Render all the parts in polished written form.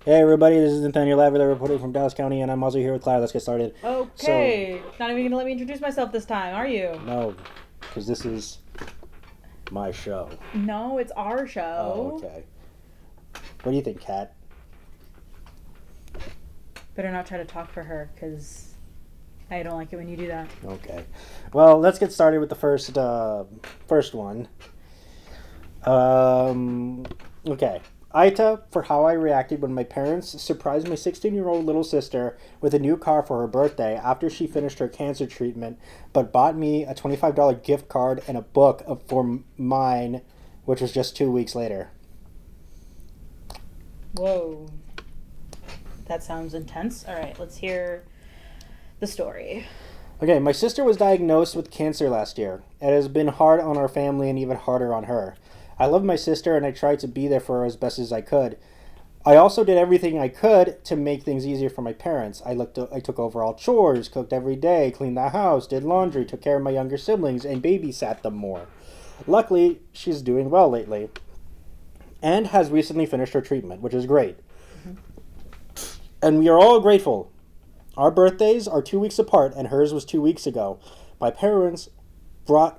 Hey everybody, this is Nathaniel and Clara reporting from Dallas County, and I'm also here with Clara. Let's get started. Okay. Not even going to let me introduce myself this time, are you? No, because this is my show. No, it's our Oh, show. okay. What do you think, Kat? Better not try to talk for her, because I don't like it when you do that. Okay. Well, let's get started with the first one. Okay. AITA for how I reacted when my parents surprised my 16-year-old little sister with a new car for her birthday after she finished her cancer treatment, but bought me a $25 gift card and a book for mine, which was just 2 weeks later. Whoa. That sounds intense. All right, let's hear the story. Okay, my sister was diagnosed with cancer last year. It has been hard on our family and even harder on her. I love my sister and I tried to be there for her as best as I could. I also did everything I could to make things easier for my parents. I took over all chores, cooked every day, cleaned the house, did laundry, took care of my younger siblings, and babysat them more. Luckily, she's doing well lately and has recently finished her treatment, which is great. And we are all grateful. Our birthdays are 2 weeks apart, and hers was 2 weeks ago. My parents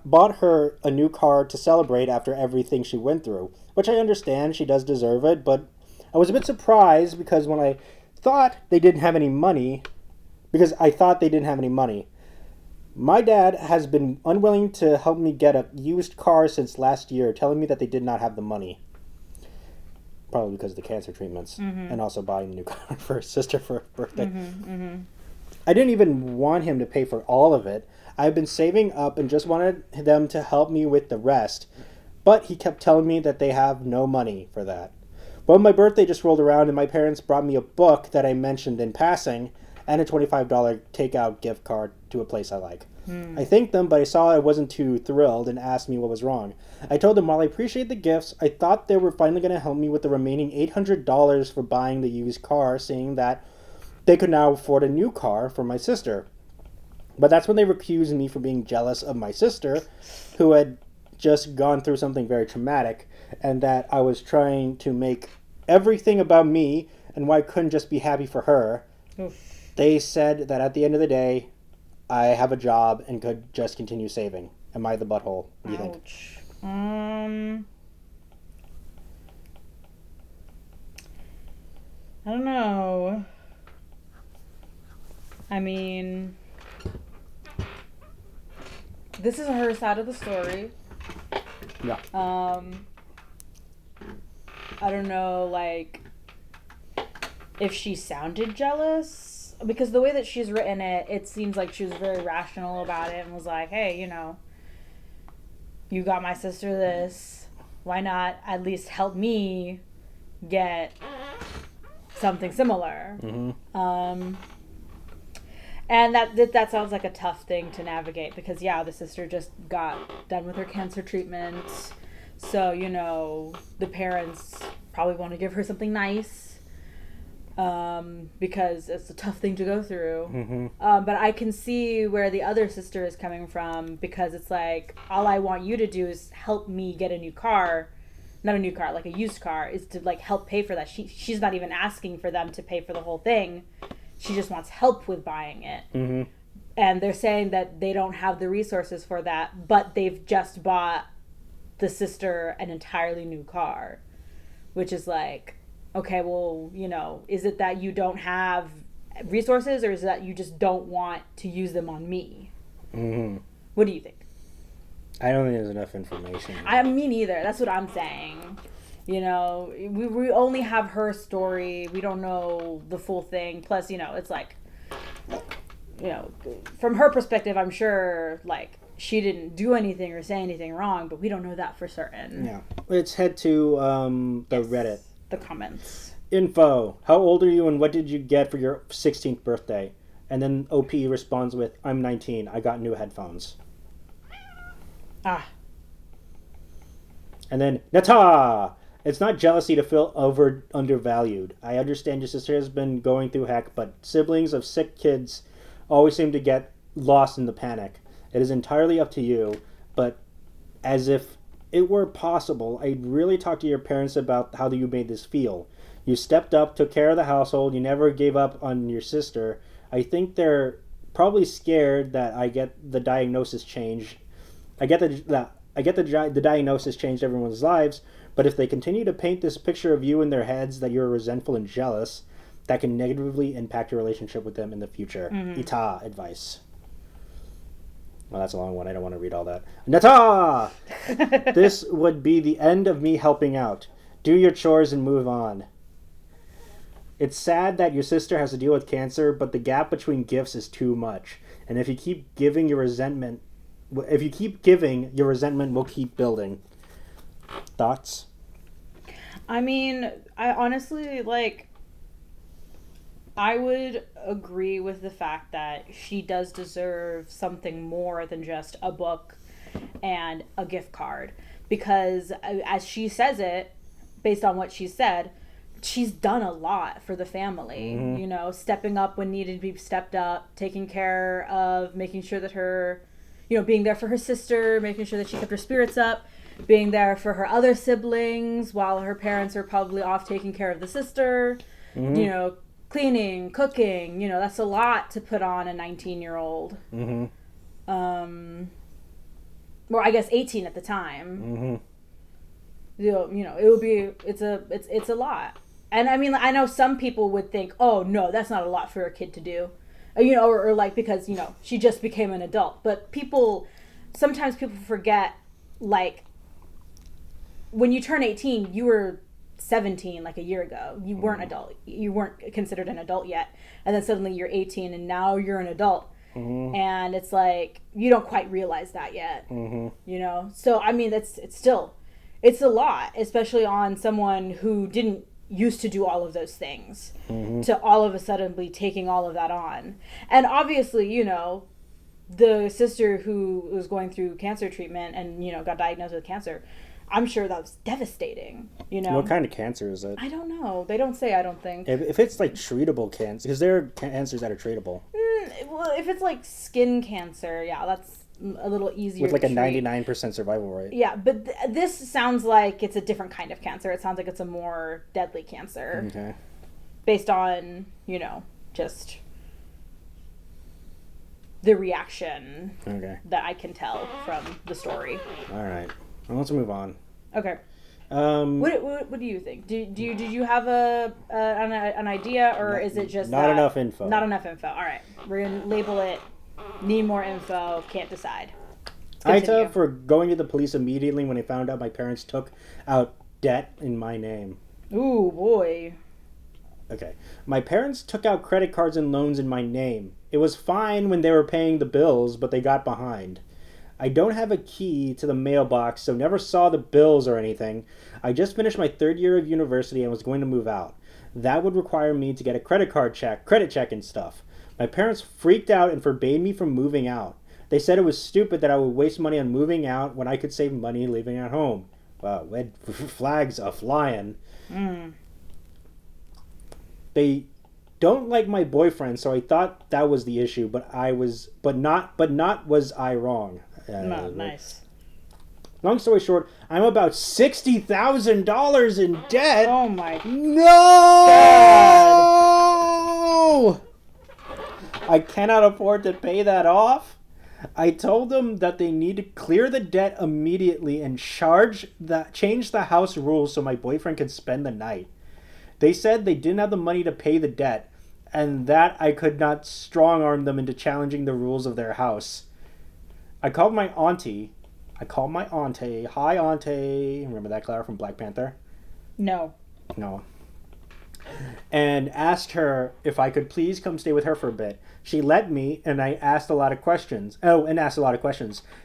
bought her a new car to celebrate after everything she went through, which I understand, she does deserve it, but I was a bit surprised because I thought they didn't have any money, my dad has been unwilling to help me get a used car since last year, telling me that they did not have the money. Probably because of the cancer treatments, and also buying a new car for her sister for her birthday. I didn't even want him to pay for all of it. I've been saving up and just wanted them to help me with the rest, but he kept telling me that they have no money for that. Well, my birthday just rolled around and my parents brought me a book that I mentioned in passing and a $25 takeout gift card to a place I like. I thanked them, but I saw I wasn't too thrilled and asked me what was wrong. I told them while I appreciate the gifts, I thought they were finally going to help me with the remaining $800 for buying the used car, saying that they could now afford a new car for my sister. But that's when they accused me for being jealous of my sister, who had just gone through something very traumatic, and that I was trying to make everything about me and why I couldn't just be happy for her. Oof. They said that at the end of the day, I have a job and could just continue saving. Am I the butthole? What do you think? Ouch. I don't know. I mean, this is her side of the story. Yeah. I don't know, like, if she sounded jealous, because the way that she's written it, it seems like she was very rational about it and was like, hey, you got my sister this, why not at least help me get something similar? And that sounds like a tough thing to navigate because, yeah, the sister just got done with her cancer treatment. So, the parents probably want to give her something nice because it's a tough thing to go through. But I can see where the other sister is coming from because it's like, all I want you to do is help me get a new car. Not a new car, like a used car, is to, like, help pay for that. She's not even asking for them to pay for the whole thing. She just wants help with buying it. And they're saying that they don't have the resources for that, but they've just bought the sister an entirely new car, which is like, okay, well, is it that you don't have resources or is it that you just don't want to use them on me? What do you think? I don't think there's enough information. Me neither. That's what I'm saying. We only have her story. We don't know the full thing. Plus, it's like, from her perspective, I'm sure, like, she didn't do anything or say anything wrong, but we don't know that for certain. Yeah. Let's head to the Reddit. The comments. Info. How old are you and what did you get for your 16th birthday? And then OP responds with, I'm 19. I got new headphones. And then, Nata! It's not jealousy to feel undervalued. I understand your sister has been going through heck, but siblings of sick kids always seem to get lost in the panic. It is entirely up to you, but as if it were possible, I'd really talk to your parents about how you made this feel. You stepped up, took care of the household. You never gave up on your sister. I think they're probably scared that I get the diagnosis changed. I get the diagnosis changed everyone's lives, but if they continue to paint this picture of you in their heads that you're resentful and jealous, that can negatively impact your relationship with them in the future. AITA advice. Well, that's a long one. I don't want to read all that. Nata! This would be the end of me helping out. Do your chores and move on. It's sad that your sister has to deal with cancer, but the gap between gifts is too much. And if you keep giving, your resentment will keep building. Thoughts? I mean, I honestly, I would agree with the fact that she does deserve something more than just a book and a gift card. Because as she says it, based on what she said, she's done a lot for the family. You know, stepping up when needed to be stepped up, taking care of, making sure that her, being there for her sister, making sure that she kept her spirits up, being there for her other siblings while her parents are probably off taking care of the sister, cleaning, cooking, that's a lot to put on a 19-year-old. Well, I guess 18 at the time. It's a lot. And I mean, I know some people would think, oh no, that's not a lot for a kid to do, or because she just became an adult. But sometimes people forget, when you turn 18, you were 17 a year ago. You weren't adult. You weren't considered an adult yet, and then suddenly you're 18 and now you're an adult. And it's you don't quite realize that yet. So I mean, it's a lot, especially on someone who didn't used to do all of those things, to all of a sudden be taking all of that on. And obviously, the sister who was going through cancer treatment and got diagnosed with cancer, I'm sure that was devastating. What kind of cancer is it? I don't know. They don't say. I don't think. If it's treatable cancer, because there are cancers that are treatable. Well, if it's skin cancer, yeah, that's a little easier with a treat. 99% survival rate. Yeah, but this sounds like it's a different kind of cancer. It sounds like it's a more deadly cancer. Okay. Based on, just the reaction that I can tell from the story. All right. Well, let's move on. Okay. What do you think? Did you have an idea, or is it just not enough info? Not enough info. All right, we're gonna label it. Need more info. Can't decide. AITA for going to the police immediately when I found out my parents took out debt in my name. Ooh boy. Okay, my parents took out credit cards and loans in my name. It was fine when they were paying the bills, but they got behind. I don't have a key to the mailbox, so never saw the bills or anything. I just finished my 3rd year of university and was going to move out. That would require me to get a credit check and stuff. My parents freaked out and forbade me from moving out. They said it was stupid that I would waste money on moving out when I could save money living at home. Wow, red flags are flying. They don't like my boyfriend, so I thought that was the issue, but not was I wrong. Nice. Long story short, I'm about $60,000 in debt. Oh my God! I cannot afford to pay that off. I told them that they need to clear the debt immediately and change the house rules so my boyfriend can spend the night. They said they didn't have the money to pay the debt, and that I could not strong-arm them into challenging the rules of their house. I called my auntie. Hi, auntie. Remember that, Clara, from Black Panther? No. And asked her if I could please come stay with her for a bit. She let me, and I asked a lot of questions.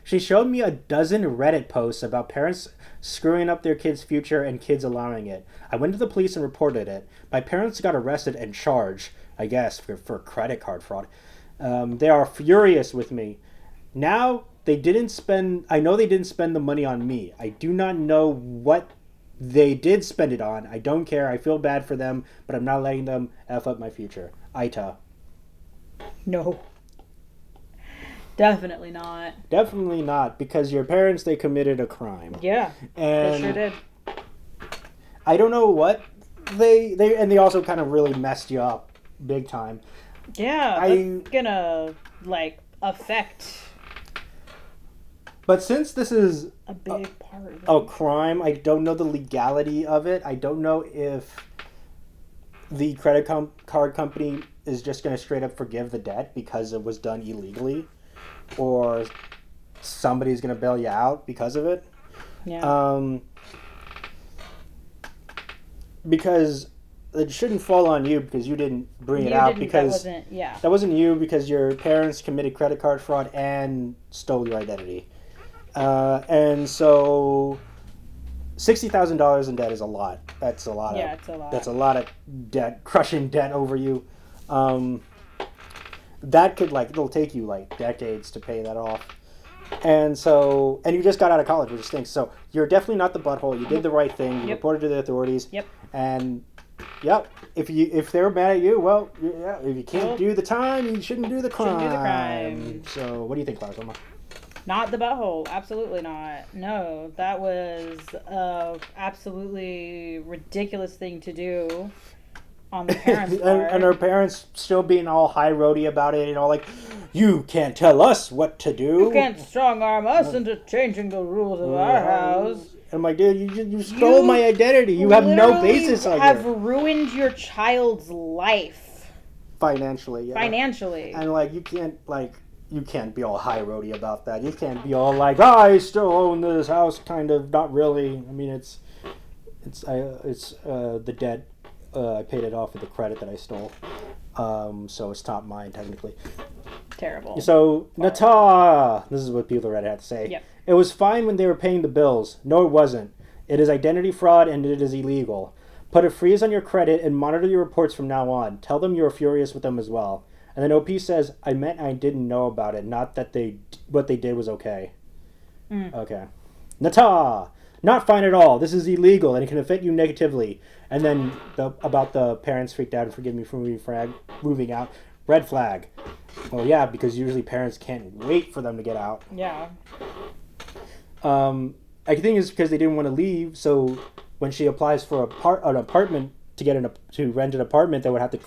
She showed me a dozen Reddit posts about parents screwing up their kids' future and kids allowing it. I went to the police and reported it. My parents got arrested and charged, I guess, for credit card fraud. They are furious with me. Now, I know they didn't spend the money on me. I do not know what they did spend it on. I don't care. I feel bad for them, but I'm not letting them F up my future. AITA. No. Definitely not. Definitely not, because your parents, they committed a crime. Yeah, and they sure did. I don't know what they also kind of really messed you up big time. Yeah, that's gonna like affect. But since this is a big part of a crime, I don't know the legality of it. I don't know if the credit card company is just going to straight up forgive the debt because it was done illegally, or somebody's going to bail you out because of it. Yeah. Because it shouldn't fall on you because you didn't bring it out, because that wasn't you, because your parents committed credit card fraud and stole your identity. And so $60,000 in debt is a lot. That's a lot. Yeah, it's a lot. That's a lot of debt, crushing debt over you. That could it'll take you decades to pay that off. And so, and you just got out of college, which stinks. So you're definitely not the butthole. You did the right thing. You reported to the authorities. Yep. And if they're mad at you, well, yeah, if you can't do the time, you shouldn't do the crime. So what do you think, Clara? Not the butthole. Absolutely not. No, that was a absolutely ridiculous thing to do on the parents' part. And her parents still being all high roady about it, you can't tell us what to do. You can't strong arm us into changing the rules of our house. I'm like, dude, you stole my identity. You have no basis on it. You have ruined your child's life. Financially, yeah. Financially. And you can't be all high roady about that. You can't be all I still own this house, kind of. Not really. I mean, it's the debt. I paid it off with the credit that I stole. So it's not mine, technically. Terrible. So, Nata! This is what people already have to say. Yep. It was fine when they were paying the bills. No, it wasn't. It is identity fraud and it is illegal. Put a freeze on your credit and monitor your reports from now on. Tell them you're furious with them as well. And then OP says, I meant I didn't know about it, not that what they did was okay. Okay. Nata! Not fine at all. This is illegal and it can affect you negatively. And then about the parents freaked out and forgive me for moving out. Red flag. Well, yeah, because usually parents can't wait for them to get out. Yeah. I think it's because they didn't want to leave, so when she applies for an apartment to rent an apartment, they would have to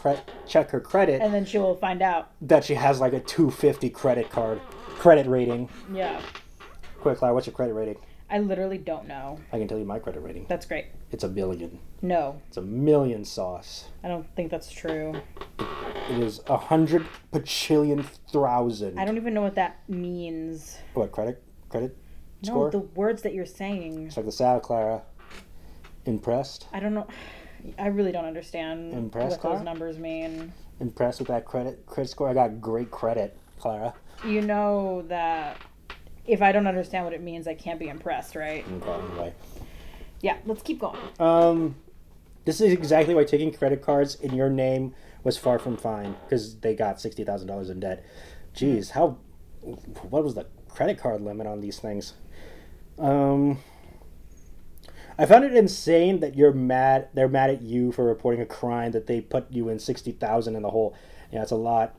check her credit. And then she will find out that she has a 250 credit rating. Yeah. Quick, Clara, what's your credit rating? I literally don't know. I can tell you my credit rating. That's great. It's 1 million. No. It's 1 million sauce. I don't think that's true. It is 100 bajillion thousand. I don't even know what that means. What, credit No, score? the words that you're saying. Check this out, Clara. Impressed? I don't know. I really don't understand Impressed, what those numbers mean. Impressed with that credit score? I got great credit, Clara. You know that if I don't understand what it means, I can't be impressed, right? Okay, anyway. Yeah, let's keep going. This is exactly why taking credit cards in your name was far from fine, because they got $60,000 in debt. Jeez, what was the credit card limit on these things? I found it insane that they're mad at you for reporting a crime that they put you in $60,000 in the hole. Yeah, it's a lot.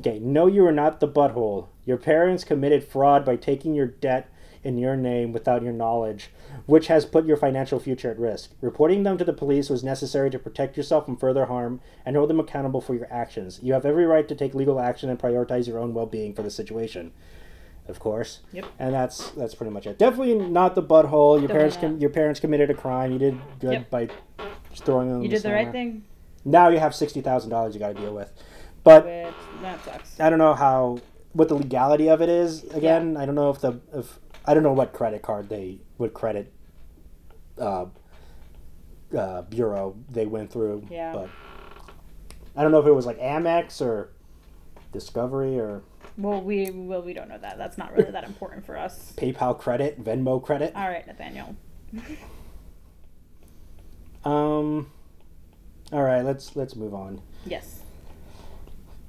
Okay, no, you are not the butthole. Your parents committed fraud by taking your debt in your name without your knowledge, which has put your financial future at risk. Reporting them to the police was necessary to protect yourself from further harm and hold them accountable for your actions. You have every right to take legal action and prioritize your own well-being for the situation. Of course. Yep. And that's pretty much it. Definitely not the butthole. Your parents committed a crime. You did good by throwing them. You did the right thing. Now you have $60,000 you got to deal with. But that sucks. I don't know what the legality of it is. Again, I don't know if I don't know what credit bureau they went through. Yeah. But I don't know if it was Amex or Discovery or. Well, we don't know that. That's not really that important for us. PayPal credit, Venmo credit. All right, Nathaniel. All right, let's move on. Yes.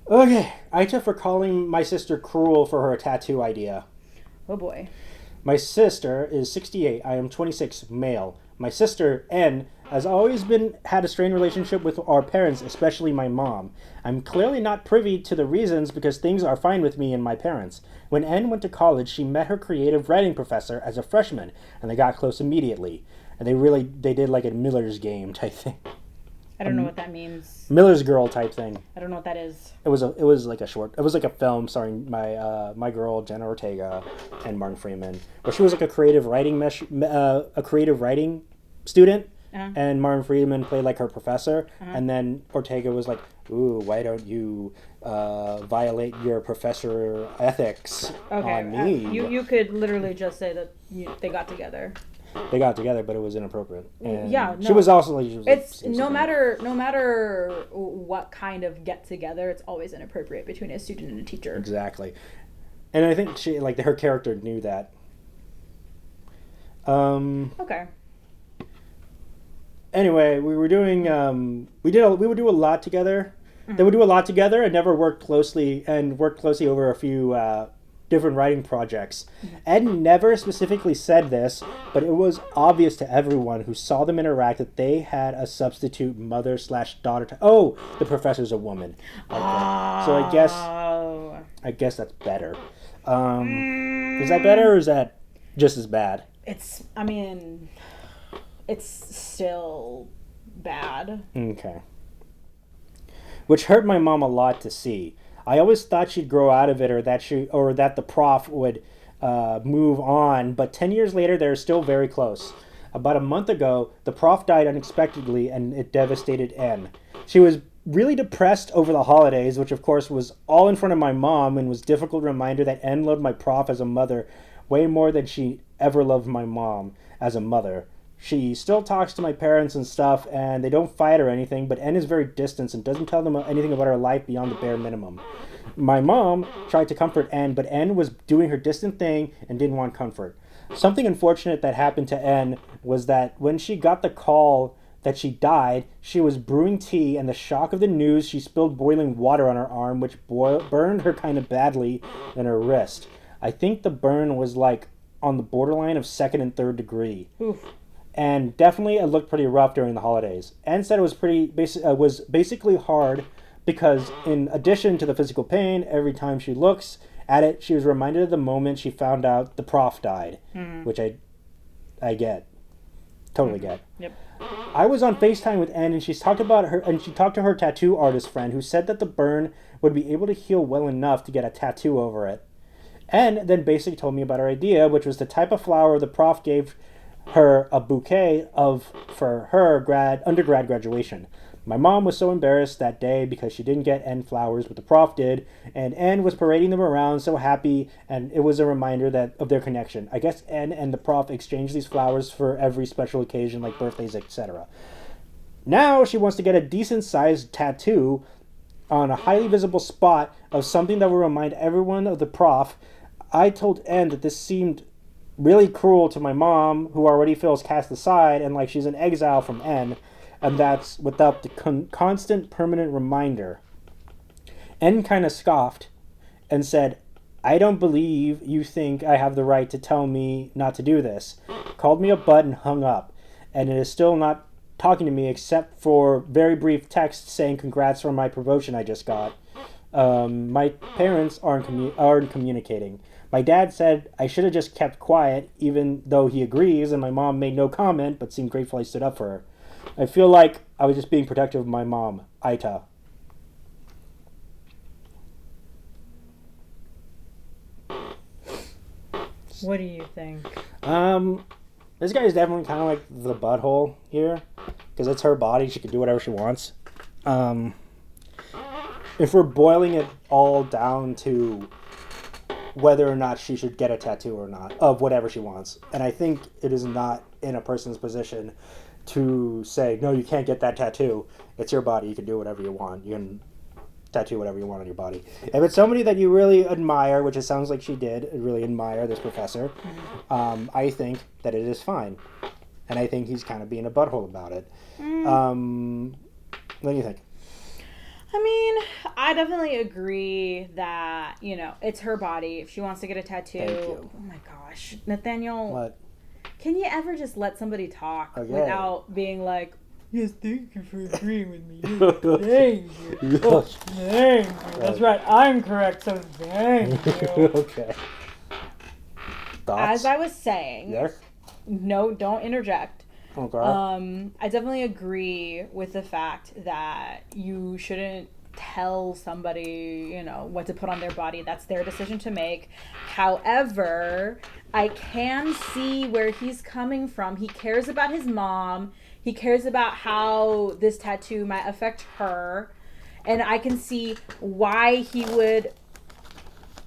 Okay, AITA for calling my sister cruel for her tattoo idea. Oh boy. My sister is 68. I am 26, male. My sister, N, has always had a strained relationship with our parents, especially my mom. I'm clearly not privy to the reasons because things are fine with me and my parents. When N went to college, she met her creative writing professor as a freshman, and they got close immediately. and they did like a Miller's game type thing. I don't know what that means. Miller's Girl type thing. I don't know what that is. It was like a film starring my girl Jenna Ortega and Martin Freeman, where she was like a creative writing student, and Martin Freeman played like her professor, and then Ortega was like, "Ooh, why don't you violate your professor ethics on me?" You could literally just say that they got together. They got together, but it was inappropriate. And yeah, no. She was also like, it's no matter what kind of get together, it's always inappropriate between a student and a teacher. Exactly, and I think her character knew that. Okay. Anyway, we were doing we would do a lot together. They would do a lot together and never worked closely over a few different writing projects. Ed never specifically said this, but it was obvious to everyone who saw them interact that they had a substitute mother/daughter. Oh, the professor's a woman. Okay. So I guess that's better. Is that better or is that just as bad? It's still bad. Okay. Which hurt my mom a lot to see. I always thought she'd grow out of it, or that the prof would move on. But 10 years later, they're still very close. About a month ago, the prof died unexpectedly, and it devastated Anne. She was really depressed over the holidays, which of course was all in front of my mom, and was a difficult reminder that Anne loved my prof as a mother way more than she ever loved my mom as a mother. She still talks to my parents and stuff, and they don't fight or anything, but N is very distant and doesn't tell them anything about her life beyond the bare minimum. My mom tried to comfort N, but N was doing her distant thing and didn't want comfort. Something unfortunate that happened to N was that when she got the call that she died, she was brewing tea, and the shock of the news, she spilled boiling water on her arm, which burned her kind of badly in her wrist. I think the burn was like on the borderline of 2nd and 3rd degree. Oof. And definitely it looked pretty rough during the holidays. Anne said it was basically hard because in addition to the physical pain, every time she looks at it, she was reminded of the moment she found out the prof died, which I get. Totally get. Yep. I was on FaceTime with Anne, and she talked to her tattoo artist friend, who said that the burn would be able to heal well enough to get a tattoo over it. Anne then basically told me about her idea, which was the type of flower the prof gave her a bouquet of for her undergrad graduation. My mom was so embarrassed that day because she didn't get N flowers, but the prof did, and N was parading them around so happy, and it was a reminder of their connection. I guess N and the prof exchanged these flowers for every special occasion like birthdays, etc. Now she wants to get a decent-sized tattoo on a highly visible spot of something that will remind everyone of the prof. I told N that this seemed really cruel to my mom, who already feels cast aside and like she's in exile from N, and that's without the constant permanent reminder. N kind of scoffed and said, "I don't believe you think I have the right to tell me not to do this," called me a butt and hung up, and it is still not talking to me except for very brief text saying congrats for my promotion I just got. My parents aren't communicating. My dad said I should have just kept quiet, even though he agrees, and my mom made no comment, but seemed grateful I stood up for her. I feel like I was just being protective of my mom, AITA. What do you think? This guy is definitely kind of like the butthole here, because it's her body, she can do whatever she wants. If we're boiling it all down to whether or not she should get a tattoo or not, of whatever she wants. And I think it is not in a person's position to say, no, you can't get that tattoo. It's your body. You can do whatever you want. You can tattoo whatever you want on your body. If it's somebody that you really admire, which it sounds like she did, really admire this professor, I think that it is fine. And I think he's kind of being a butthole about it. What do you think? I mean, I definitely agree that, it's her body. If she wants to get a tattoo. Thank you. Oh my gosh. Nathaniel. What? Can you ever just let somebody talk without being like, yes, thank you for agreeing with me. Thank you. Oh, thank you. That's right. I'm correct, so thank you. Okay. Thoughts? As I was saying. Yes? No, don't interject. Okay. I definitely agree with the fact that you shouldn't tell somebody, what to put on their body. That's their decision to make. However, I can see where he's coming from. He cares about his mom. He cares about how this tattoo might affect her. And I can see why he would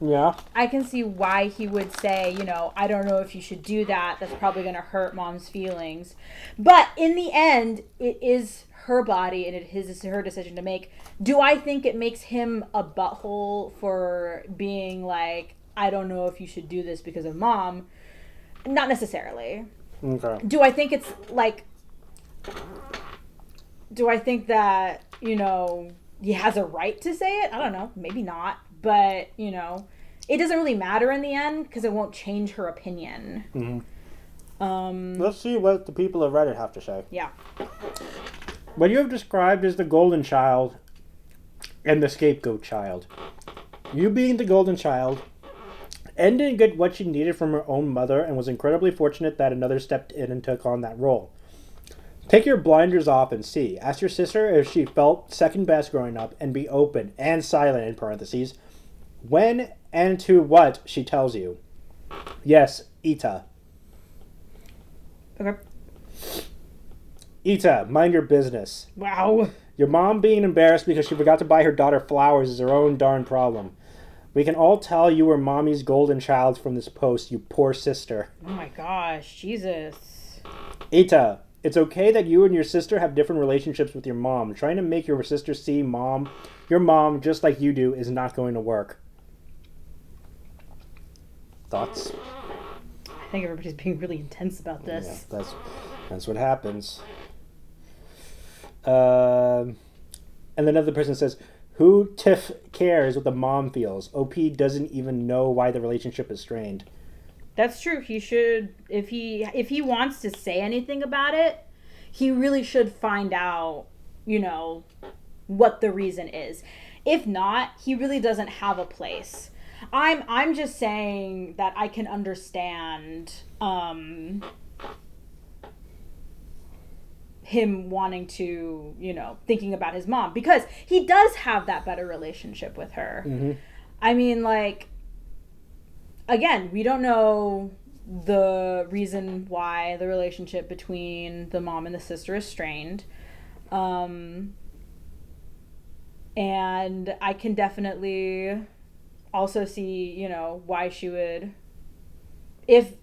Yeah. I can see why he would say, I don't know if you should do that. That's probably going to hurt mom's feelings. But in the end, it is her body and it is her decision to make. Do I think it makes him a butthole for being like, I don't know if you should do this because of mom? Not necessarily. Okay. Do I think it's like, do I think that, he has a right to say it? I don't know. Maybe not. But, it doesn't really matter in the end because it won't change her opinion. Mm-hmm. Let's see what the people of Reddit have to say. Yeah. What you have described as the golden child and the scapegoat child. You being the golden child, Anne didn't get what she needed from her own mother and was incredibly fortunate that another stepped in and took on that role. Take your blinders off and see. Ask your sister if she felt second best growing up and be open and silent in parentheses when and to what she tells you. Yes, AITA. Okay. AITA, mind your business. Wow. Your mom being embarrassed because she forgot to buy her daughter flowers is her own darn problem. We can all tell you were mommy's golden child from this post, you poor sister. Oh my gosh, Jesus. AITA, it's okay that you and your sister have different relationships with your mom. Trying to make your sister see your mom just like you do is not going to work. Thoughts? I think everybody's being really intense about this. Yeah, that's what happens. And another person says, who Tiff cares what the mom feels? OP doesn't even know why the relationship is strained. That's true. He should, if he wants to say anything about it, he really should find out, what the reason is. If not, he really doesn't have a place. I'm just saying that I can understand him wanting to, thinking about his mom because he does have that better relationship with her. Mm-hmm. I mean, again, we don't know the reason why the relationship between the mom and the sister is strained. And I can definitely also see, why she would, if,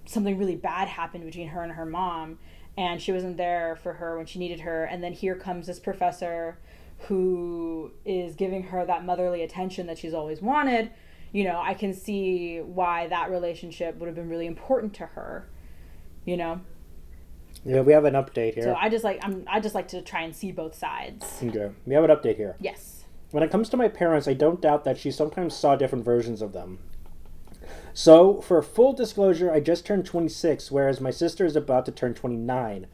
something really bad happened between her and her mom, and she wasn't there for her when she needed her, and then here comes this professor who is giving her that motherly attention that she's always wanted, I can see why that relationship would have been really important to her, Yeah, we have an update here. So I just like to try and see both sides. Okay, we have an update here. Yes. When it comes to my parents, I don't doubt that she sometimes saw different versions of them. So, for full disclosure, I just turned 26, whereas my sister is about to turn 29.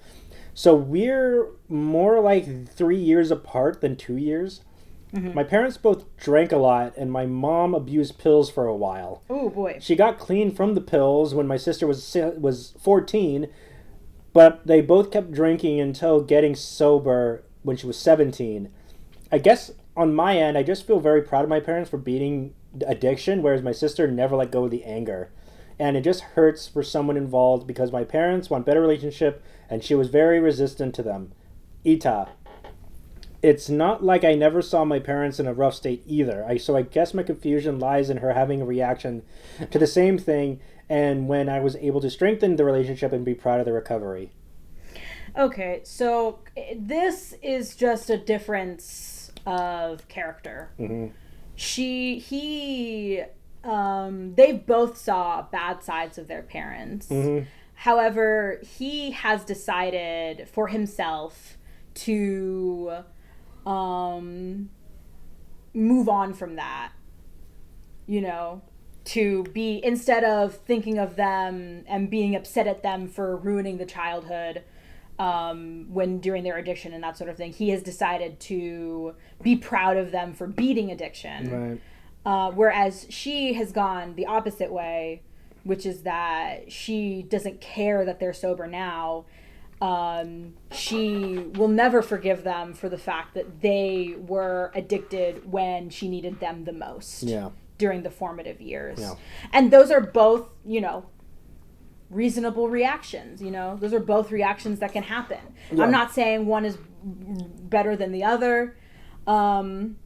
So we're more like 3 years apart than 2 years. Mm-hmm. My parents both drank a lot, and my mom abused pills for a while. Oh, boy. She got clean from the pills when my sister was 14, but they both kept drinking until getting sober when she was 17. I guess on my end, I just feel very proud of my parents for beating addiction, whereas my sister never let go of the anger. And it just hurts for someone involved because my parents want better relationship and she was very resistant to them. AITA. It's not like I never saw my parents in a rough state either. So I guess my confusion lies in her having a reaction to the same thing and when I was able to strengthen the relationship and be proud of the recovery. Okay, so this is just a difference of character. Mm-hmm. They both saw bad sides of their parents. Mm-hmm. However, he has decided for himself to move on from that, to be, instead of thinking of them and being upset at them for ruining the childhood when during their addiction and that sort of thing, he has decided to be proud of them for beating addiction. Right. Whereas she has gone the opposite way which is that she doesn't care that they're sober now. She will never forgive them for the fact that they were addicted when she needed them the most. Yeah. During the formative years. Yeah. And those are both, reasonable reactions, Those are both reactions that can happen. Yeah. I'm not saying one is better than the other. I'm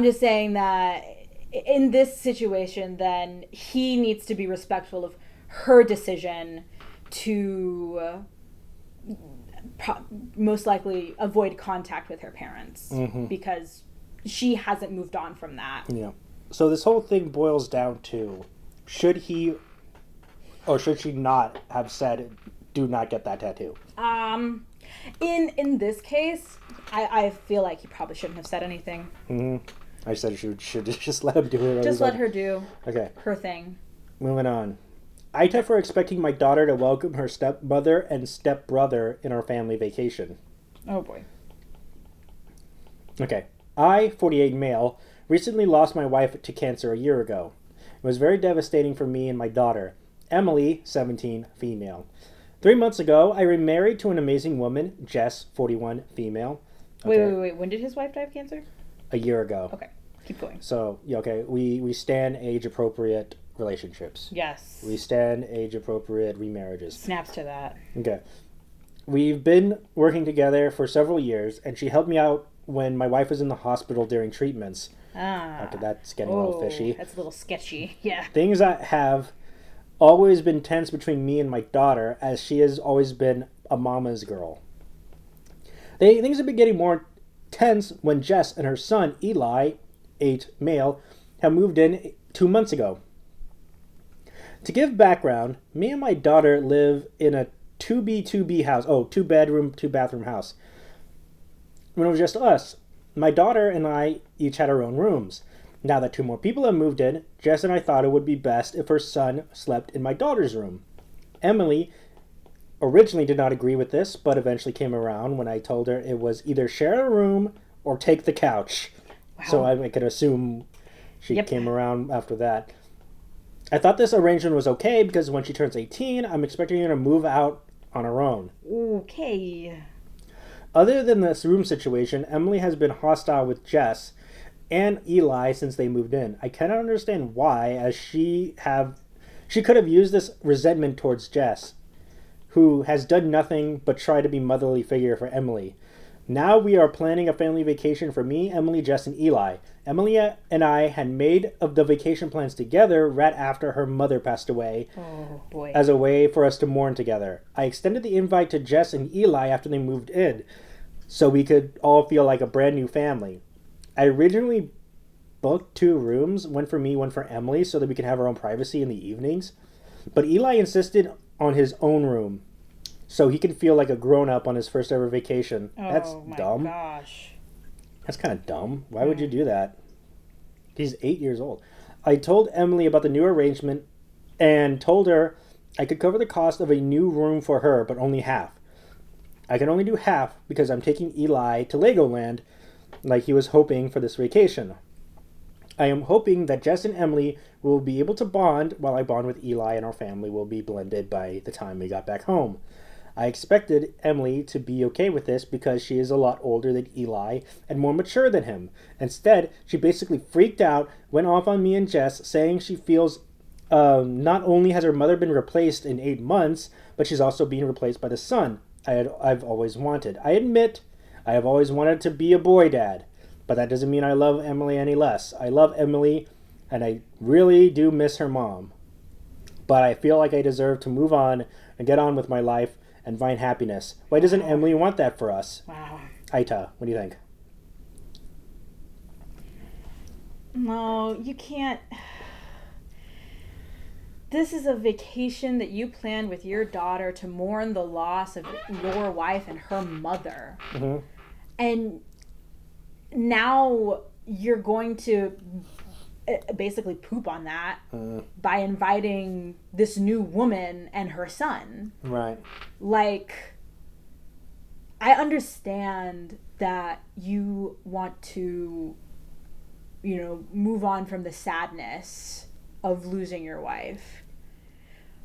just saying that in this situation, then he needs to be respectful of her decision to most likely avoid contact with her parents because she hasn't moved on from that. Yeah. So this whole thing boils down to, should he or should she not have said, do not get that tattoo? In this case, I feel like he probably shouldn't have said anything. I said she should just let him do it. Just let her do her thing. Moving on. AITA for expecting my daughter to welcome her stepmother and stepbrother in our family vacation. Oh boy. Okay. I, 48 male, recently lost my wife to cancer a year ago. It was very devastating for me and my daughter. Emily, 17, female. 3 months ago, I remarried to an amazing woman, Jess, 41, female. Okay. Wait. When did his wife die of cancer? A year ago. Okay. Keep going. So, okay, we stand age-appropriate relationships. Yes. We stand age-appropriate remarriages. Snaps to that. Okay. We've been working together for several years, and she helped me out when my wife was in the hospital during treatments. Okay, that's getting a little fishy. That's a little sketchy, yeah. Things that have always been tense between me and my daughter, as she has always been a mama's girl. Things have been getting more tense when Jess and her son, Eli, 8 male, have moved in 2 months ago. To give background, me and my daughter live in a 2B2B house. 2-bedroom, 2-bathroom house. When it was just us, my daughter and I each had our own rooms. Now that 2 more people have moved in, Jess and I thought it would be best if her son slept in my daughter's room. Emily originally did not agree with this, but eventually came around when I told her it was either share a room or take the couch. Wow. So I could assume she came around after that. I thought this arrangement was okay because when she turns 18, I'm expecting her to move out on her own. Okay. Other than this room situation, Emily has been hostile with Jess and Eli since they moved in. I cannot understand why, as she could have used this resentment towards Jess, who has done nothing but try to be motherly figure for Emily. Now we are planning a family vacation for me, Emily, Jess, and Eli. Emily and I had made of the vacation plans together right after her mother passed away. Oh, boy. As a way for us to mourn together. I extended the invite to Jess and Eli after they moved in, so we could all feel like a brand new family. I originally booked 2 rooms, one for me, one for Emily, so that we could have our own privacy in the evenings. But Eli insisted on his own room, so he could feel like a grown-up on his first ever vacation. That's dumb. Gosh. That's kind of dumb. Why would you do that? He's 8 years old. I told Emily about the new arrangement and told her I could cover the cost of a new room for her, but only half. I can only do half because I'm taking Eli to Legoland like he was hoping for this vacation. I am hoping that Jess and Emily will be able to bond while I bond with Eli, and our family will be blended by the time we got back home. I expected Emily to be okay with this because she is a lot older than Eli and more mature than him. Instead, she basically freaked out, went off on me and Jess, saying she feels not only has her mother been replaced in 8 months, but she's also being replaced by the son I've always wanted. I admit I have always wanted to be a boy dad, but that doesn't mean I love Emily any less. I love Emily, and I really do miss her mom. But I feel like I deserve to move on and get on with my life and find happiness. Why doesn't Emily want that for us? Wow. AITA, what do you think? No, you can't. This is a vacation that you planned with your daughter to mourn the loss of your wife and her mother. Mm-hmm. And now you're going to basically poop on that by inviting this new woman and her son. Right. Like, I understand that you want to, move on from the sadness of losing your wife.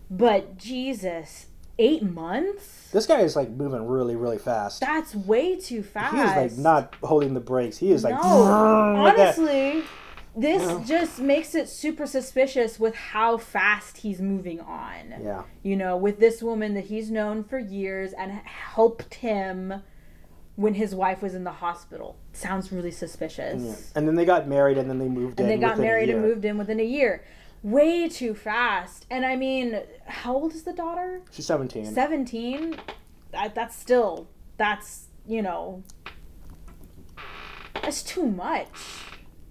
But Jesus, 8 months? This guy is like moving really, really fast. That's way too fast. He is like not holding the brakes. He is like, no. like Honestly, this just makes it super suspicious with how fast he's moving on. Yeah. You know, with this woman that he's known for years and helped him when his wife was in the hospital. Sounds really suspicious. Yeah. And then they got married and then they moved in. And they got married and moved in within a year. Way too fast. And I mean, how old is the daughter? She's 17. 17? That's, you know, that's too much.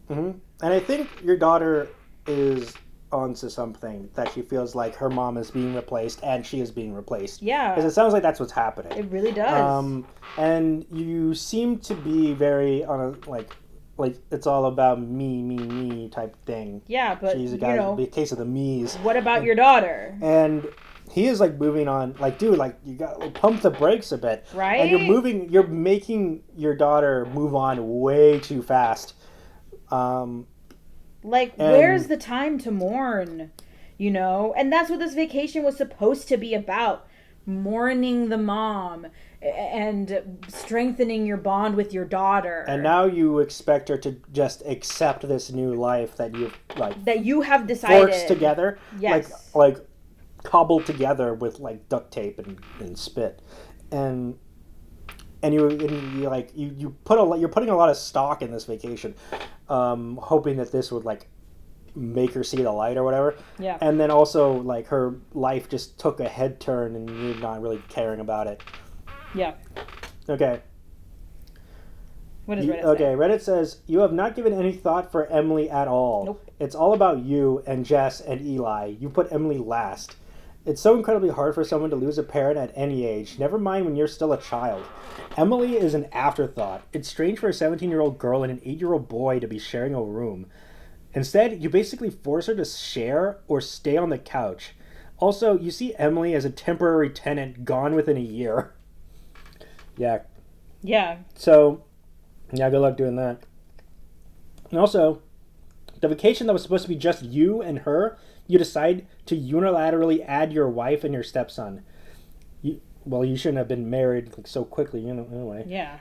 Mm-hmm. And I think your daughter is onto something, that she feels like her mom is being replaced and she is being replaced. Yeah. Because it sounds like that's what's happening. It really does. And you seem to be very on a, like it's all about me type thing. Yeah, but she's a guy, a case of the me's. What about your daughter? And he is like moving on, like, dude, like you got like, pump the brakes a bit. Right? And you're making your daughter move on way too fast. Where's the time to mourn? You know? And that's what this vacation was supposed to be about. Mourning the mom and strengthening your bond with your daughter. And now you expect her to just accept this new life that you've that you have decided forced together. Yes. Like cobbled together with like duct tape and spit. And you're putting a lot of stock in this vacation, hoping that this would like make her see the light or whatever. Yeah. And then also like her life just took a head turn and you're not really caring about it. Yeah. Okay. What does Reddit say? Okay, Reddit says, you have not given any thought for Emily at all. Nope. It's all about you and Jess and Eli. You put Emily last. It's so incredibly hard for someone to lose a parent at any age, never mind when you're still a child. Emily is an afterthought. It's strange for a 17-year-old girl and an 8-year-old boy to be sharing a room. Instead, you basically force her to share or stay on the couch. Also, you see Emily as a temporary tenant gone within a year. Yeah. Yeah. So, yeah, good luck doing that. And also, the vacation that was supposed to be just you and her, you decide to unilaterally add your wife and your stepson. You shouldn't have been married so quickly, anyway. Yeah.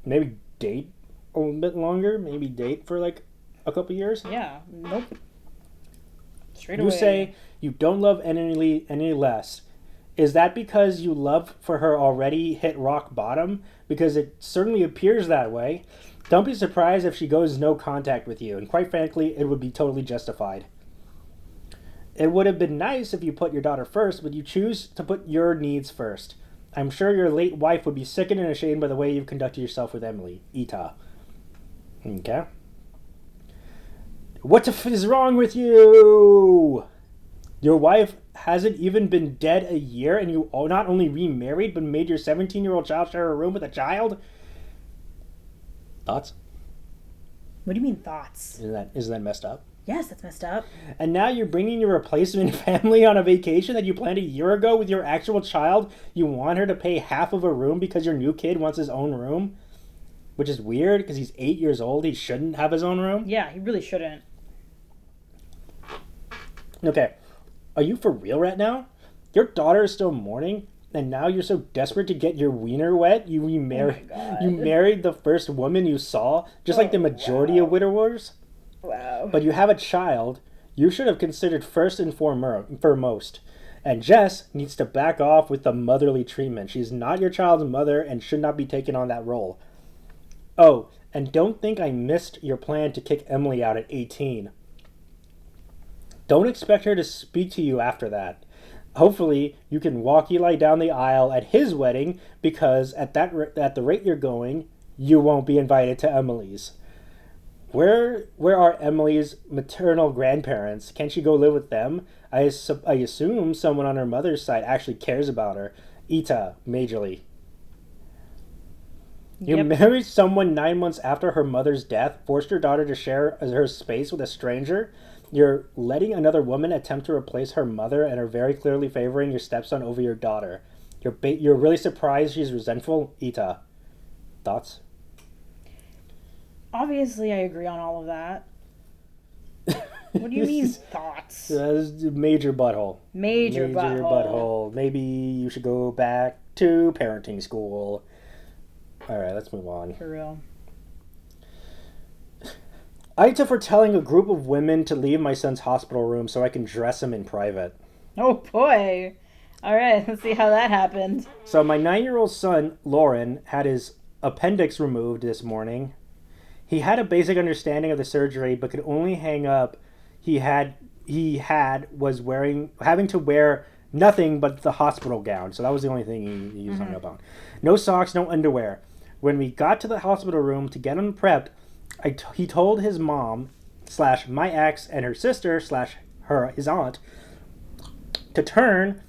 Maybe date a little bit longer. Maybe date for like a couple years. Yeah. Nope. Straight away. You say you don't love Emily any less. Is that because you love for her already hit rock bottom? Because it certainly appears that way. Don't be surprised if she goes no contact with you, and quite frankly, it would be totally justified. It would have been nice if you put your daughter first, but you choose to put your needs first. I'm sure your late wife would be sickened and ashamed by the way you've conducted yourself with Emily. AITA. Okay. What the f is wrong with you? Your wife hasn't even been dead a year, and you not only remarried, but made your 17-year-old child share a room with a child? Thoughts? What do you mean thoughts? Isn't that messed up? Yes, that's messed up. And now you're bringing your replacement family on a vacation that you planned a year ago with your actual child? You want her to pay half of a room because your new kid wants his own room? Which is weird, because he's 8 years old. He shouldn't have his own room? Yeah, he really shouldn't. Okay. Are you for real right now? Your daughter is still mourning, and now you're so desperate to get your wiener wet, you married the first woman you saw, just like the majority of widowers? Wow. But you have a child you should have considered first and foremost. And Jess needs to back off with the motherly treatment. She's not your child's mother and should not be taking on that role. Oh, and don't think I missed your plan to kick Emily out at 18. Don't expect her to speak to you after that. Hopefully, you can walk Eli down the aisle at his wedding, because at the rate you're going, you won't be invited to Emily's. Where are Emily's maternal grandparents? Can't she go live with them? I assume someone on her mother's side actually cares about her. AITA, majorly. You married someone 9 months after her mother's death, forced your daughter to share her space with a stranger. You're letting another woman attempt to replace her mother and are very clearly favoring your stepson over your daughter. You're really surprised she's resentful? AITA. Thoughts? Obviously, I agree on all of that. What do you mean thoughts? Major butthole. Major butthole. Maybe you should go back to parenting school. All right, let's move on. For real. AITA for telling a group of women to leave my son's hospital room so I can dress him in private. Oh, boy. All right, let's see how that happened. So my 9-year-old son, Lauren, had his appendix removed this morning. He had a basic understanding of the surgery, but could only hang up having to wear nothing but the hospital gown. So that was the only thing he was hung up on. No socks, no underwear. When we got to the hospital room to get him prepped, he told his mom / my ex and her sister / his aunt to turn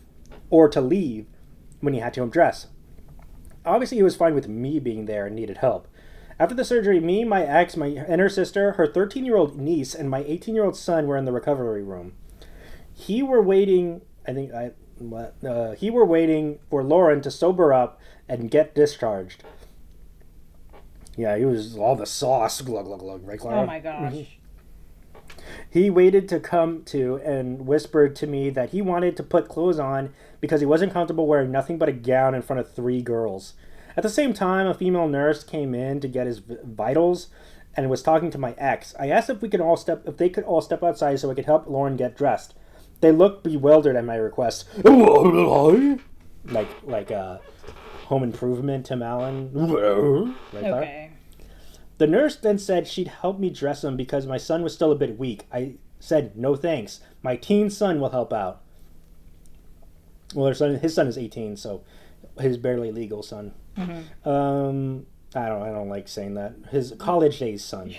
or to leave when he had to undress. Obviously, he was fine with me being there and needed help. After the surgery, me, my ex, and her sister, her 13-year-old niece, and my 18-year-old son were in the recovery room. He were waiting for Lauren to sober up and get discharged. Yeah, he was all the sauce, glug, glug, glug, right, Clara? Oh, my gosh. He waited to come to and whispered to me that he wanted to put clothes on because he wasn't comfortable wearing nothing but a gown in front of 3 girls. At the same time, a female nurse came in to get his vitals and was talking to my ex. I asked if they could all step outside so I could help Lauren get dressed. They looked bewildered at my request. like Home Improvement, Tim Allen. Right, Okay. The nurse then said she'd help me dress him because my son was still a bit weak. I said, no thanks. My teen son will help out. Well, his son is 18, so his barely legal son. I don't like saying that. His college days son.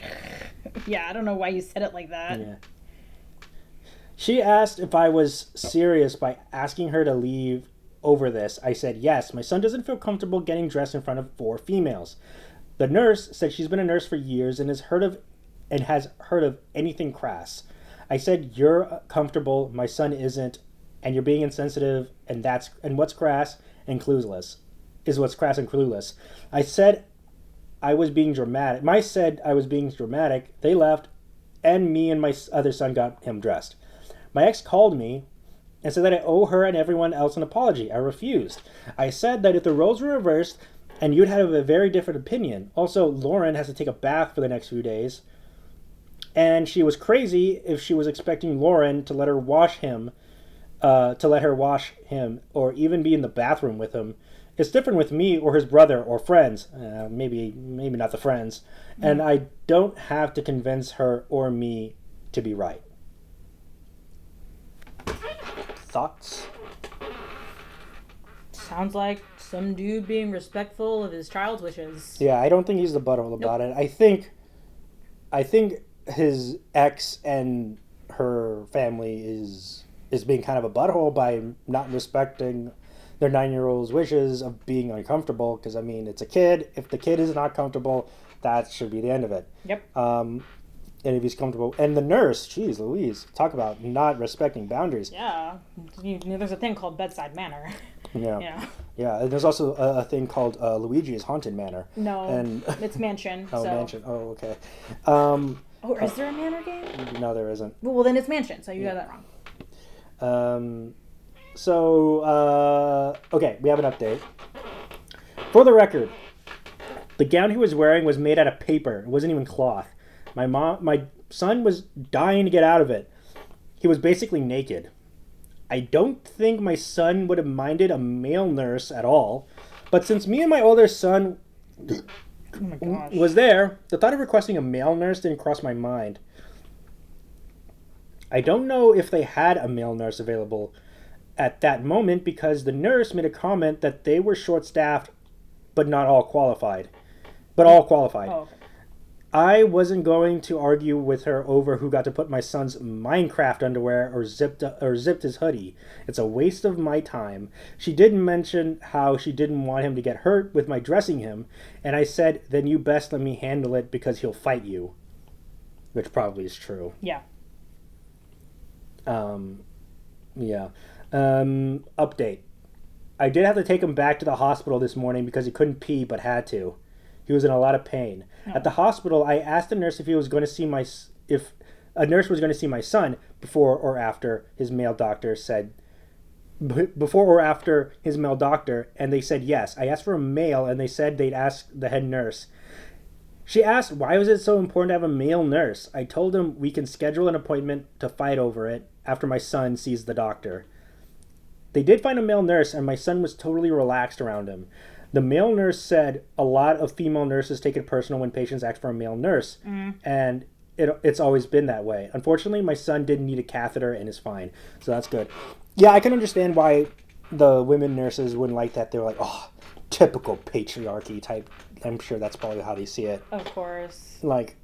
Yeah, I don't know why you said it like that. Yeah. She asked if I was serious by asking her to leave over this. I said yes. My son doesn't feel comfortable getting dressed in front of 4 females. The nurse said she's been a nurse for years and has heard of anything crass. I said you're comfortable, my son isn't, and you're being insensitive, and what's crass and clueless is what's crass and clueless. I said I was being dramatic. They left, and me and my other son got him dressed. My ex called me and said that I owe her and everyone else an apology. I refused. I said that if the roles were reversed, and you'd have a very different opinion. Also, Lauren has to take a bath for the next few days. And she was crazy if she was expecting Lauren to let her wash him, or even be in the bathroom with him. It's different with me or his brother or friends. Maybe not the friends. And I don't have to convince her or me to be right. Thoughts? Sounds like some dude being respectful of his child's wishes. Yeah, I don't think he's the butthole about it. I think his ex and her family is being kind of a butthole by not respecting their 9-year-old's wishes of being uncomfortable. Because, I mean, it's a kid. If the kid is not comfortable, that should be the end of it. Yep. And if he's comfortable. And the nurse, geez Louise, talk about not respecting boundaries. Yeah. There's a thing called bedside manner. Yeah. Yeah, and there's also a thing called Luigi's Haunted Manor. No, it's Mansion. Mansion. Oh, okay. Is there a Manor game? No, there isn't. Well, then it's Mansion, so you got that wrong. Okay, we have an update. For the record, the gown he was wearing was made out of paper. It wasn't even cloth. My son was dying to get out of it. He was basically naked. I don't think my son would have minded a male nurse at all, but since me and my older son was there, the thought of requesting a male nurse didn't cross my mind. I don't know if they had a male nurse available at that moment because the nurse made a comment that they were short-staffed, but all qualified. Oh, okay. I wasn't going to argue with her over who got to put my son's Minecraft underwear or zipped his hoodie. It's a waste of my time. She did mention how she didn't want him to get hurt with my dressing him, and I said, then you best let me handle it because he'll fight you. Which probably is true. Yeah. Update. I did have to take him back to the hospital this morning because he couldn't pee but had to. He was in a lot of pain. Oh. At the hospital, I asked the nurse if he was going to see a nurse was going to see my son before or after his male doctor said, and they said yes. I asked for a male, and they said they'd ask the head nurse. She asked, why was it so important to have a male nurse? I told them we can schedule an appointment to fight over it after my son sees the doctor. They did find a male nurse, and my son was totally relaxed around him. The male nurse said a lot of female nurses take it personal when patients ask for a male nurse, and it's always been that way. Unfortunately, my son didn't need a catheter and is fine, so that's good. Yeah, I can understand why the women nurses wouldn't like that. They're like, oh, typical patriarchy type. I'm sure that's probably how they see it. Of course. Like,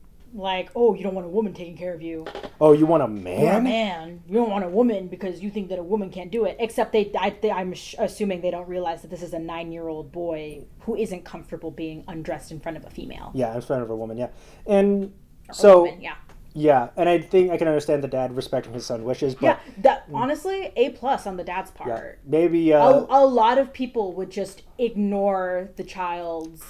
oh, you don't want a woman taking care of you. Oh, you want a man? You're a man. You don't want a woman because you think that a woman can't do it. Except I'm assuming they don't realize that this is a 9-year-old boy who isn't comfortable being undressed in front of a female. Yeah, in front of a woman, yeah. And so... woman, yeah. Yeah, and I think I can understand the dad respecting his son's wishes, but... Yeah, that, honestly, A+ on the dad's part. Yeah, maybe... A lot of people would just ignore the child's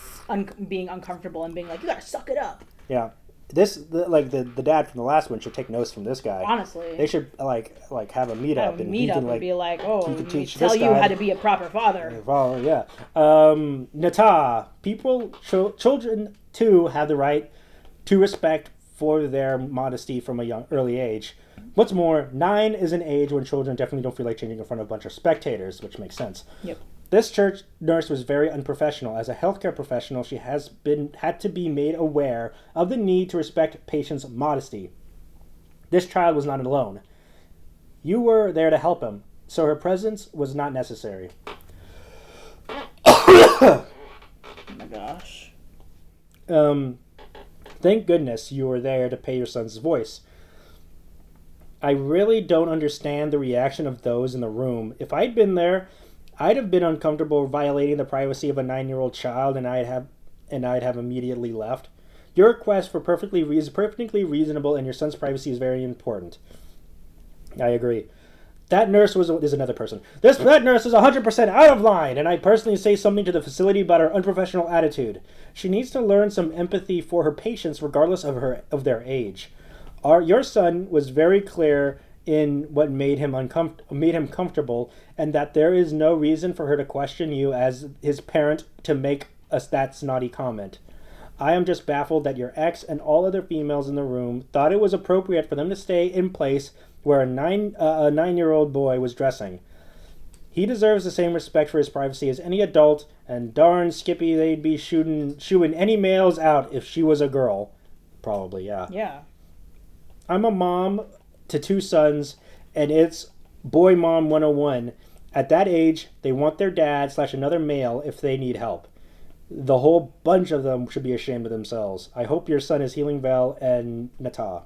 being uncomfortable and being like, you gotta suck it up. Yeah. The dad from the last one should take notes from this guy. Honestly. They should, have a meet-up. And be like, oh, he can teach tell this you guy how to be a proper father. Well, yeah. Nata, children, too, have the right to respect for their modesty from a early age. What's more, 9 is an age when children definitely don't feel like changing in front of a bunch of spectators, which makes sense. Yep. This church nurse was very unprofessional. As a healthcare professional, she had to be made aware of the need to respect patients' modesty. This child was not alone. You were there to help him, so her presence was not necessary. Oh my gosh. Thank goodness you were there to pay your son's voice. I really don't understand the reaction of those in the room. If I'd been there, I'd have been uncomfortable violating the privacy of a 9-year-old child, and I'd have immediately left. Your request for perfectly reasonable, and your son's privacy is very important. I agree. That nurse is another person. That nurse is 100% out of line, and I personally say something to the facility about her unprofessional attitude. She needs to learn some empathy for her patients, regardless of their age. Your son was very clear in what made him comfortable, and that there is no reason for her to question you as his parent to make that snotty comment. I am just baffled that your ex and all other females in the room thought it was appropriate for them to stay in place where a 9-year-old boy was dressing. He deserves the same respect for his privacy as any adult, and darn Skippy, they'd be shooing any males out if she was a girl. Probably, yeah. Yeah. I'm a mom to 2 sons, and it's boy mom 101. At that age, they want their dad / another male if they need help. The whole bunch of them should be ashamed of themselves. I hope your son is healing well, and Nata.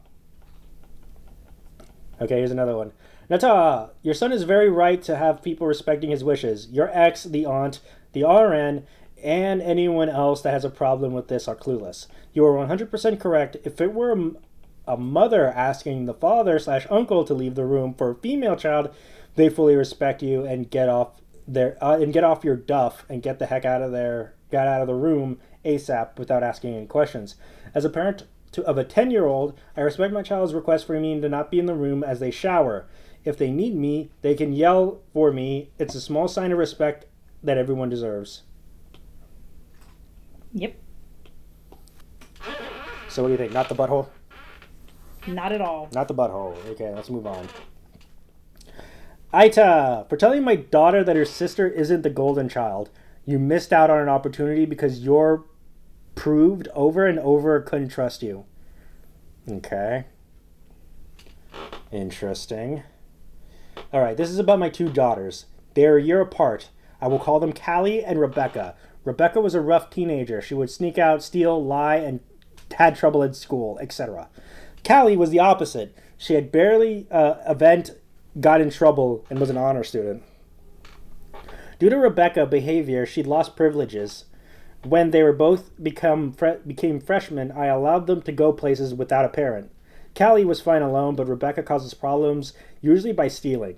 Okay, here's another one. Nata, your son is very right to have people respecting his wishes. Your ex, the aunt, the RN, and anyone else that has a problem with this are clueless. You are 100% correct. If it were a mother asking the father / uncle to leave the room for a female child, they fully respect you and get off your duff and get the heck out of the room ASAP without asking any questions. As a parent of a 10-year-old, I respect my child's request for me to not be in the room as they shower. If they need me, they can yell for me. It's a small sign of respect that everyone deserves. Yep. So what do you think? Not the butthole? Not at all. Not the butthole. Okay, let's move on. AITA, for telling my daughter that her sister isn't the golden child. You missed out on an opportunity because you're proved over and over couldn't trust you. Okay. Interesting. Alright, this is about my 2 daughters. They are a year apart. I will call them Callie and Rebecca. Rebecca was a rough teenager. She would sneak out, steal, lie, and had trouble at school, etc. Callie was the opposite. She had barely got in trouble, and was an honor student. Due to Rebecca's behavior, she'd lost privileges. When they were both became freshmen, I allowed them to go places without a parent. Callie was fine alone, but Rebecca causes problems, usually by stealing.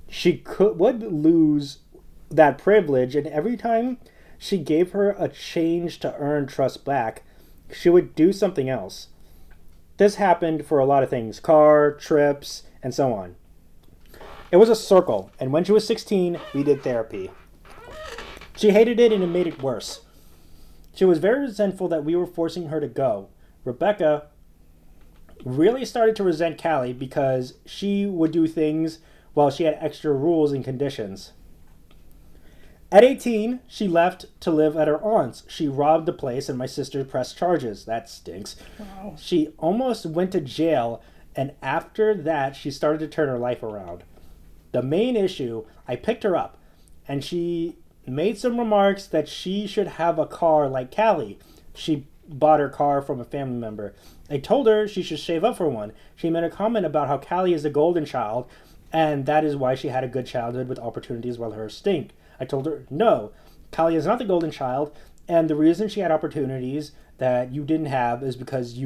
She would lose that privilege, and every time she gave her a change to earn trust back, she would do something else. This happened for a lot of things, car, trips, and so on. It was a circle, and when she was 16, we did therapy. She hated it and it made it worse. She was very resentful that we were forcing her to go. Rebecca really started to resent Callie because she would do things while she had extra rules and conditions. At 18, she left to live at her aunt's. She robbed the place and my sister pressed charges. That stinks. Wow. She almost went to jail, and after that, she started to turn her life around. The main issue, I picked her up, and she made some remarks that she should have a car like Callie. She bought her car from a family member. I told her she should save up for one. She made a comment about how Callie is a golden child, and that is why she had a good childhood with opportunities while hers stink. I told her, no, Callie is not the golden child, and the reason she had opportunities that you didn't have is because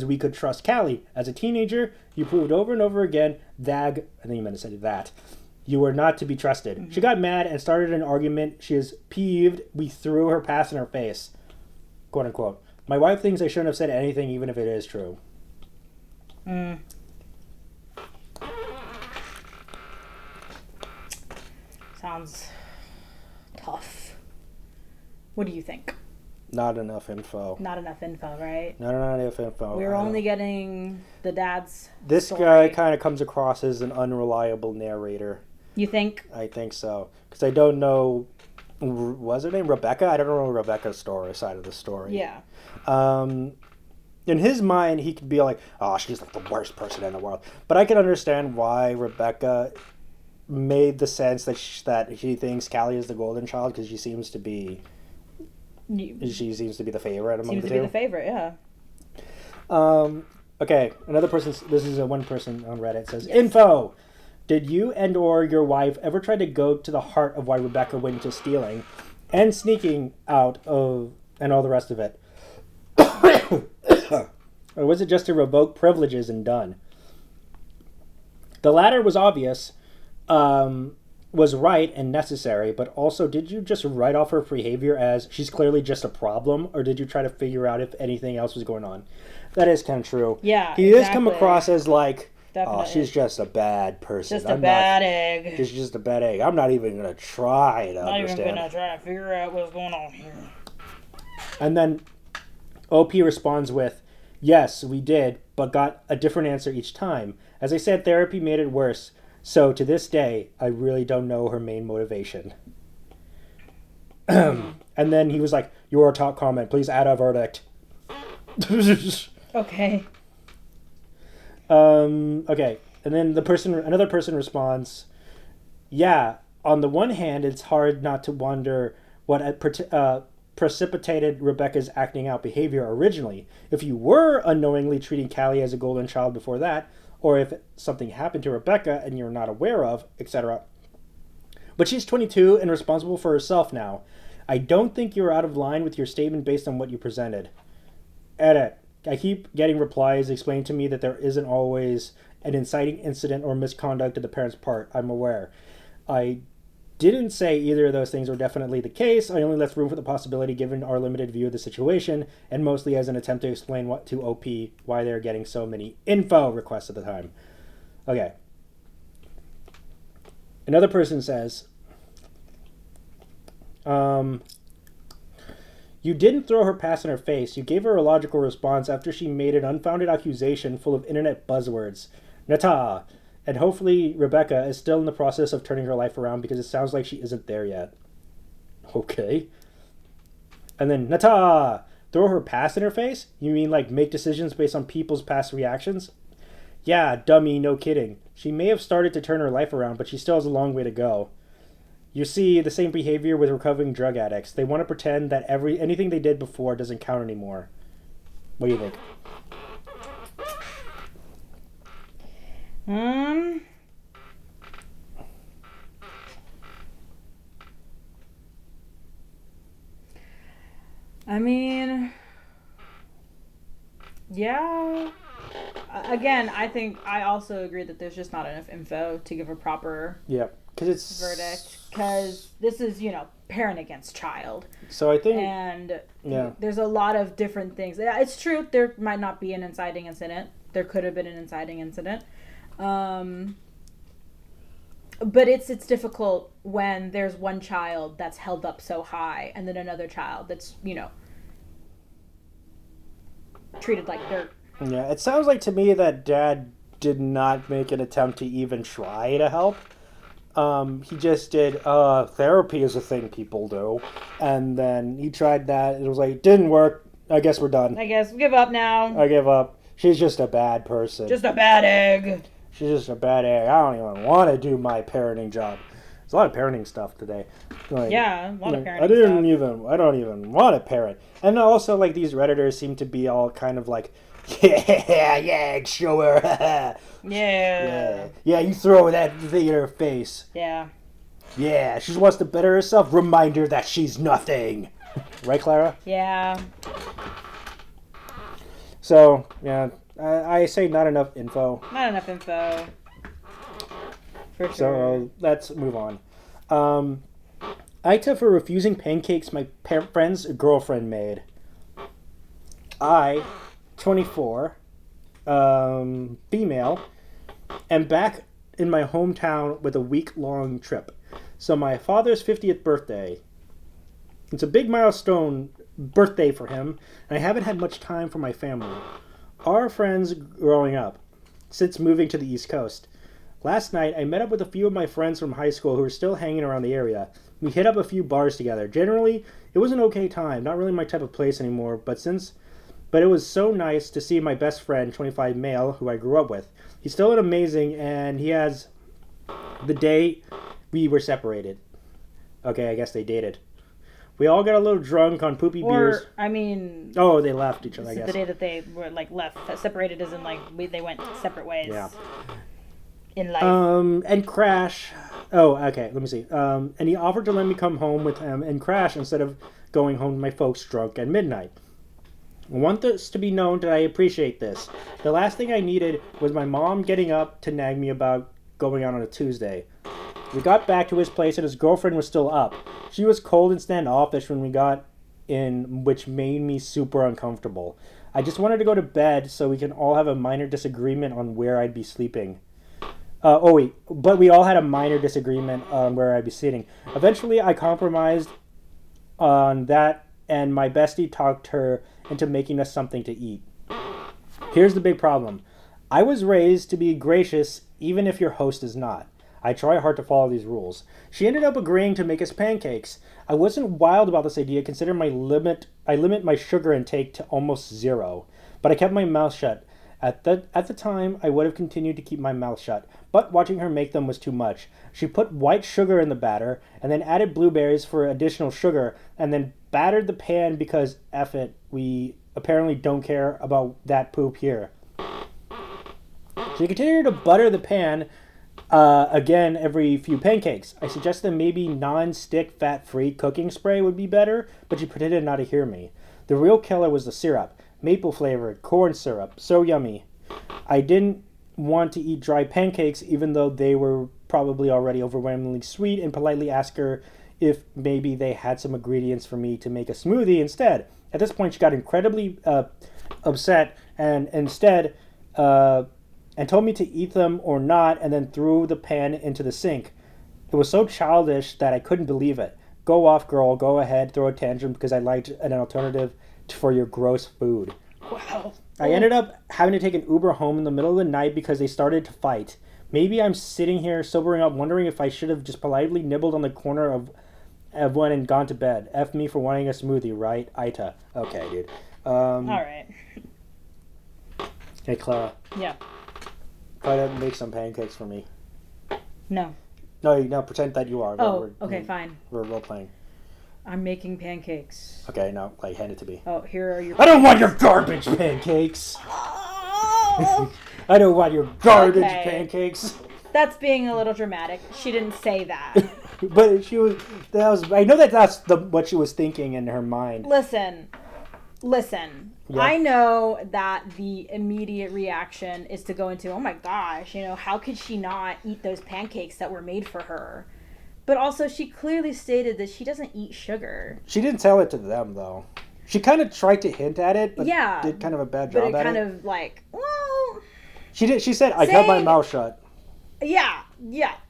we could trust Callie. As a teenager, you proved over and over again I think you meant to say that. You were not to be trusted. Mm-hmm. She got mad and started an argument. She is peeved. We threw her past in her face. Quote unquote. My wife thinks I shouldn't have said anything even if it is true. Sounds tough. What do you think? Not enough info. Not enough info, right? Not enough info. We're only getting the dad's This story. guy kind of comes across as an unreliable narrator. You think? I think so. Because I don't know... Was her name Rebecca? I don't know Rebecca's side of the story. Yeah. In his mind, he could be like, oh, she's like the worst person in the world. But I can understand why Rebecca made the sense that she thinks Callie is the golden child because she seems to be the favorite among the two. Seems to be the favorite, yeah. Okay, another person. This is one person on Reddit says, yes. Info. Did you and or your wife ever try to go to the heart of why Rebecca went into stealing and sneaking out of and all the rest of it? Or was it just to revoke privileges and done? The latter was obvious, was right and necessary, but also did you just write off her behavior as she's clearly just a problem, or did you try to figure out if anything else was going on? That is kind of true. Yeah, he does come across as like, definitely. Oh, she's just a bad person. Just a bad egg. She's just a bad egg. I'm not even going to try to understand. Not even going to try to figure out what's going on here. And then OP responds with, yes, we did, but got a different answer each time. As I said, therapy made it worse. So to this day, I really don't know her main motivation. And then he was like, your top comment, please add a verdict. Okay. Okay. And then another person responds, yeah, on the one hand, it's hard not to wonder what precipitated Rebecca's acting out behavior originally. If you were unknowingly treating Callie as a golden child before that, or if something happened to Rebecca and you're not aware of, etc. But she's 22 and responsible for herself now. I don't think you're out of line with your statement based on what you presented. Edit. I keep getting replies explaining to me that there isn't always an inciting incident or misconduct on the parent's part. I'm aware. I didn't say either of those things were definitely the case. I only left room for the possibility given our limited view of the situation, and mostly as an attempt to explain to OP why they're getting so many info requests at the time. Okay. Another person says, you didn't throw her past in her face. You gave her a logical response after she made an unfounded accusation full of internet buzzwords. Nata. And hopefully Rebecca is still in the process of turning her life around because it sounds like she isn't there yet. Okay. And then, Nata! Throw her past in her face? You mean like make decisions based on people's past reactions? Yeah, dummy, no kidding. She may have started to turn her life around, but she still has a long way to go. You see the same behavior with recovering drug addicts. They want to pretend that anything they did before doesn't count anymore. What do you think? I mean, yeah. Again, I think I also agree that there's just not enough info to give a proper because it's verdict, because this is, parent against child. So I think, and there's a lot of different things. Yeah, it's true. There might not be an inciting incident. There could have been an inciting incident. But it's difficult when there's one child that's held up so high and then another child that's, treated like dirt. Yeah, it sounds like to me that Dad did not make an attempt to even try to help. He just did, therapy is a thing people do. And then he tried that. It was like, didn't work. I guess we're done. I guess we give up now. I give up. She's just a bad person. Just a bad egg. She's just a bad egg. I don't even want to do my parenting job. There's a lot of parenting stuff today. Like, yeah, a lot of parenting stuff. I don't even want to parent. And also, like, these Redditors seem to be all kind of like, yeah, sure. Yeah, you throw that thing in her face. Yeah. Yeah, she wants to better herself. Remind her that she's nothing. Right, Clara? Yeah. So, yeah, I say not enough info. Not enough info. For sure. So, let's move on. AITA for refusing pancakes my friend's girlfriend made. I, 24, female, am back in my hometown with a week-long trip. So my father's 50th birthday. It's a big milestone birthday for him, and I haven't had much time for my family. Our friends growing up, since moving to the East Coast. Last night, I met up with a few of my friends from high school who are still hanging around the area. We hit up a few bars together. Generally, it was an okay time, not really my type of place anymore, but it was so nice to see my best friend, 25 male, who I grew up with. He's still an amazing, and he has the day we were separated. Okay, I guess they dated. We all got a little drunk on poopy beers. I mean... Oh, they left each other, I guess. The day that they were, left. Separated as in, they went separate ways. Yeah. In life. And Crash... Oh, okay, let me see. And he offered to let me come home with him and Crash instead of going home to my folks drunk at midnight. I want this to be known that I appreciate this. The last thing I needed was my mom getting up to nag me about going out on a Tuesday. We got back to his place and his girlfriend was still up. She was cold and standoffish when we got in, which made me super uncomfortable. I just wanted to go to bed so we can all have a minor disagreement on where I'd be sleeping. But we all had a minor disagreement on where I'd be sitting. Eventually, I compromised on that, and my bestie talked her into making us something to eat. Here's the big problem. I was raised to be gracious, even if your host is not. I try hard to follow these rules. She ended up agreeing to make us pancakes. I wasn't wild about this idea, considering I limit my sugar intake to almost 0. But I kept my mouth shut. At the time, I would have continued to keep my mouth shut, but watching her make them was too much. She put white sugar in the batter, and then added blueberries for additional sugar, and then battered the pan because, F it, we apparently don't care about that poop here. She continued to butter the pan, again every few pancakes. I suggested maybe non-stick fat-free cooking spray would be better, but she pretended not to hear me. The real killer was the syrup. Maple flavored, corn syrup, so yummy. I didn't want to eat dry pancakes even though they were probably already overwhelmingly sweet and politely asked her if maybe they had some ingredients for me to make a smoothie instead. At this point she got incredibly upset and told me to eat them or not and then threw the pan into the sink. It was so childish that I couldn't believe it. Go off, girl, go ahead, throw a tantrum because I liked an alternative for your gross food. Wow. I ended up having to take an Uber home in the middle of the night because they started to fight. Maybe I'm sitting here sobering up wondering if I should have just politely nibbled on the corner of one and gone to bed. F me for wanting a smoothie, right? AITA. Okay, dude. Alright. Hey, Clara. Yeah. Try to make some pancakes for me. No. No, pretend that you are. Fine. We're role-playing. I'm making pancakes. Okay, no, hand it to me. Oh, here are your... I don't want your garbage pancakes! I don't want your garbage pancakes! That's being a little dramatic. She didn't say that. But I know that's what she was thinking in her mind. Listen, Listen, Yeah. I know that the immediate reaction is to go into, oh my gosh, how could she not eat those pancakes that were made for her? But also, she clearly stated that she doesn't eat sugar. She didn't tell it to them, though. She kind of tried to hint at it, but Yeah, did kind of a bad job but it at kind it. of like, well... She did. She said, I kept my mouth shut. Yeah.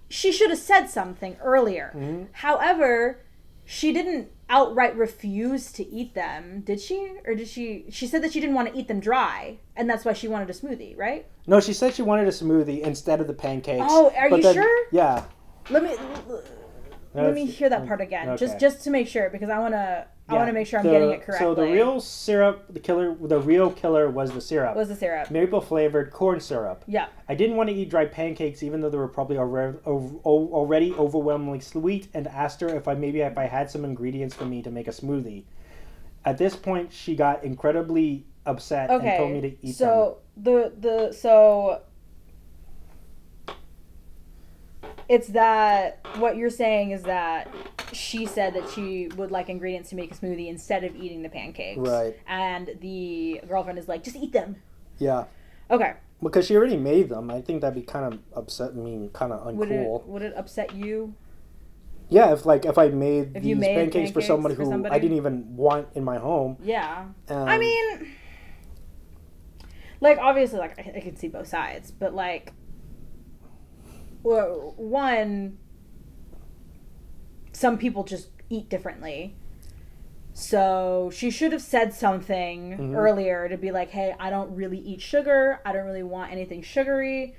She should have said something earlier. Mm-hmm. However, she didn't outright refuse to eat them, did she? Or did she said that she didn't want to eat them dry, and that's why she wanted a smoothie, right? No, she said she wanted a smoothie instead of the pancakes. Oh, are you sure? Yeah. Let me hear that part again, okay. just to make sure, because I want to make sure I'm getting it correctly. So the real syrup, the real killer was the syrup. Was the syrup. Maple flavored corn syrup. Yeah. I didn't want to eat dry pancakes, even though they were probably already overwhelmingly sweet, and asked her if I had some ingredients for me to make a smoothie. At this point, she got incredibly upset and told me to eat them. So it's that what you're saying is that she said that she would like ingredients to make a smoothie instead of eating the pancakes. Right. And the girlfriend is like, just eat them. Yeah. Okay. Because she already made them. I think that'd be kind of upset me, kind of uncool. Would it upset you? Yeah, if I made you these made pancakes for somebody who I didn't even want in my home. Yeah. I mean, like, obviously, like, I can see both sides, but, like, well, one, some people just eat differently. So she should have said something earlier to be like, hey, I don't really eat sugar. I don't really want anything sugary.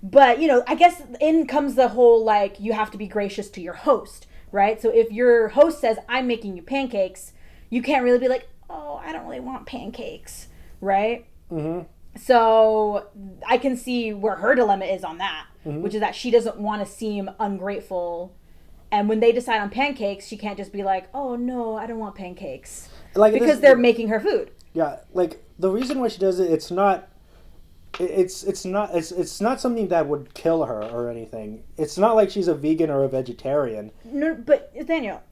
But, I guess in comes the whole, like, you have to be gracious to your host, right? So if your host says, I'm making you pancakes, you can't really be like, oh, I don't really want pancakes, right? Mm-hmm. So I can see where her dilemma is on that, which is that she doesn't want to seem ungrateful. And when they decide on pancakes, she can't just be like, oh, no, I don't want pancakes. Like, because they're making her food. Yeah, like, the reason why she does it, it's not something that would kill her or anything. It's not like she's a vegan or a vegetarian. No, but Nathaniel,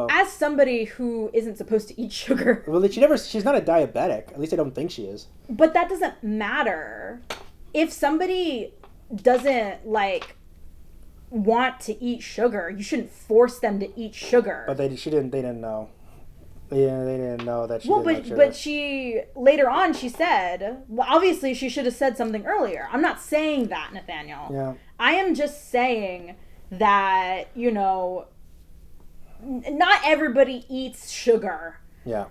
as somebody who isn't supposed to eat sugar, well, she's not a diabetic. At least I don't think she is. But that doesn't matter. If somebody doesn't want to eat sugar, you shouldn't force them to eat sugar. But they didn't know. Yeah, they didn't know that she didn't like sugar. But she, later on, she said, well, obviously she should have said something earlier. I'm not saying that, Nathaniel. Yeah. I am just saying that, not everybody eats sugar. Yeah.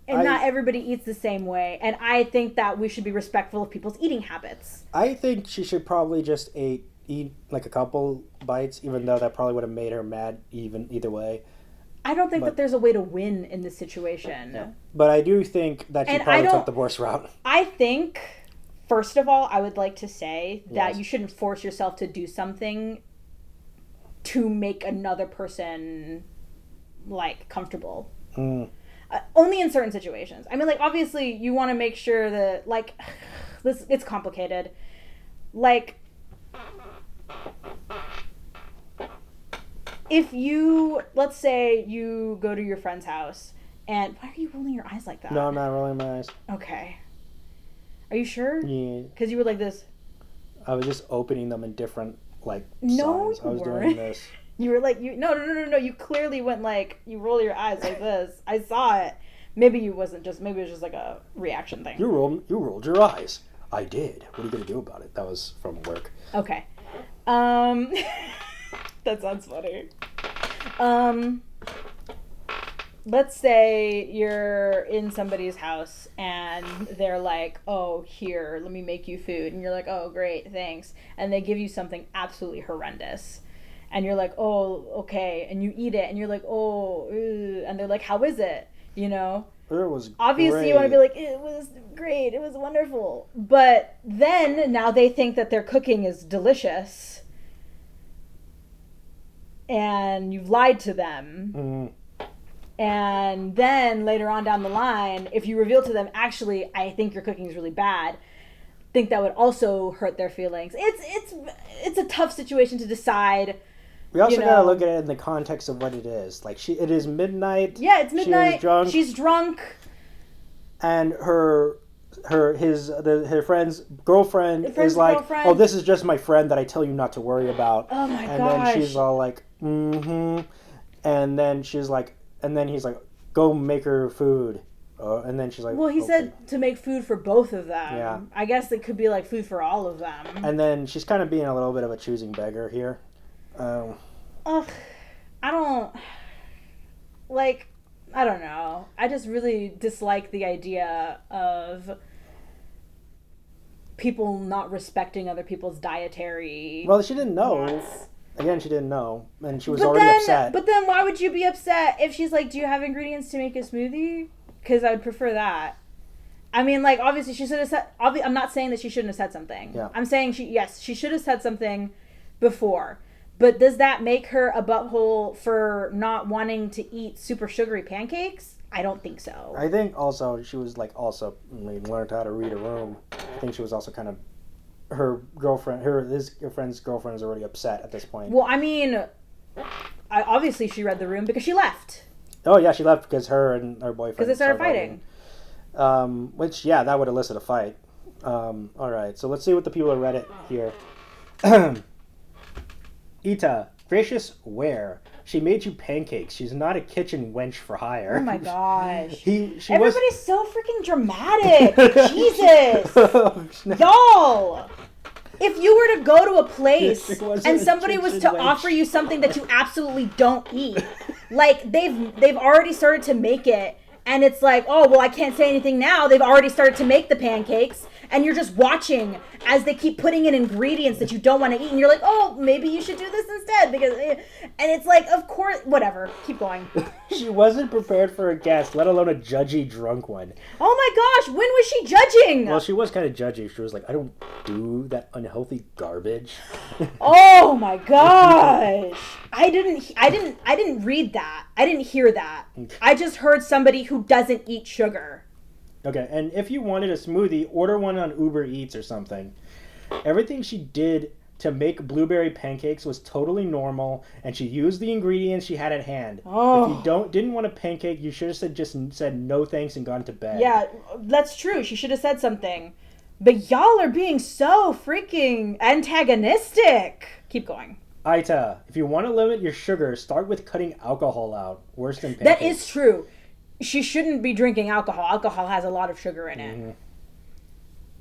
And not everybody eats the same way. And I think that we should be respectful of people's eating habits. I think she should probably just eat like a couple bites, even though that probably would have made her mad either way. I don't think that there's a way to win in this situation. Yeah. But I do think that she probably took the worst route. I think, first of all, I would like to say that you shouldn't force yourself to do something to make another person, comfortable. Only in certain situations. I mean, obviously, you want to make sure that, it's complicated. If you, let's say you go to your friend's house, and why are you rolling your eyes like that? No, I'm not rolling my eyes. Okay. Are you sure? Yeah. Because you were like this. I was just opening them in different, no, signs. I was doing this. You were no. You clearly went you roll your eyes like this. I saw it. Maybe it was just like a reaction thing. You rolled your eyes. I did. What are you going to do about it? That was from work. Okay. That sounds funny. Let's say you're in somebody's house and they're like, oh, here, let me make you food. And you're like, oh, great, thanks. And they give you something absolutely horrendous. And you're like, oh, okay. And you eat it and you're like, oh, ew. And they're like, how is it? It was obviously great. You want to be like, it was great, it was wonderful. But then now they think that their cooking is delicious. And you've lied to them. Mm-hmm. And then later on down the line, if you reveal to them, actually, I think your cooking is really bad, think that would also hurt their feelings. It's a tough situation to decide. We also gotta look at it in the context of what it is. It is midnight. Yeah, it's midnight. She is drunk. She's drunk. and her friend's girlfriend is like, "Oh, this is just my friend that I tell you not to worry about." Oh my and gosh. then she's all like, "Mm-hmm," and then she's like, and then he's like, "Go make her food," and then she's like, well, he okay. said to make food for both of them. Yeah. I guess it could be like food for all of them. And then she's kind of being a little bit of a choosing beggar here. Ugh, I don't like. I don't know. I just really dislike the idea of people not respecting other people's dietary. Well, she didn't know. wants. Again, she didn't know, and she was already upset. But then, why would you be upset if she's like, "Do you have ingredients to make a smoothie?" Because I would prefer that. I mean, like, obviously, she should have said. I'm not saying that she shouldn't have said something. Yeah. I'm saying she should have said something before. But does that make her a butthole for not wanting to eat super sugary pancakes? I don't think so. I think also she was like learned how to read a room. I think she was also kind of her girlfriend, his friend's girlfriend is already upset at this point. Well, I mean, obviously she read the room because she left. Oh yeah, she left because her and her boyfriend. Because they started fighting. Which that would elicit a fight. All right, so let's see what the people at Reddit here. AITA, gracious where? She made you pancakes. She's not a kitchen wench for hire. Oh my gosh. Everybody's so freaking dramatic. Jesus. Y'all. If you were to go to a place and somebody was to offer you something that you absolutely don't eat, like they've already started to make it, and it's like, oh, well, I can't say anything now. They've already started to make the pancakes, and you're just watching as they keep putting in ingredients that you don't want to eat, and you're like, oh, maybe you should do this instead, and it's like, of course, whatever, keep going. She wasn't prepared for a guest, let alone a judgy drunk one. Oh my gosh, when was she judging? Well, she was kind of judgy. She was like, I don't do that unhealthy garbage. Oh my gosh. I didn't read that. I didn't hear that. I just heard somebody who doesn't eat sugar. Okay, and if you wanted a smoothie, order one on Uber Eats or something. Everything she did to make blueberry pancakes was totally normal, and she used the ingredients she had at hand. Oh. If you didn't want a pancake, you should have said no thanks and gone to bed. Yeah, that's true. She should have said something. But y'all are being so freaking antagonistic. Keep going. AITA, if you want to limit your sugar, start with cutting alcohol out. Worse than pancakes. That is true. She shouldn't be drinking alcohol. Alcohol has a lot of sugar in it.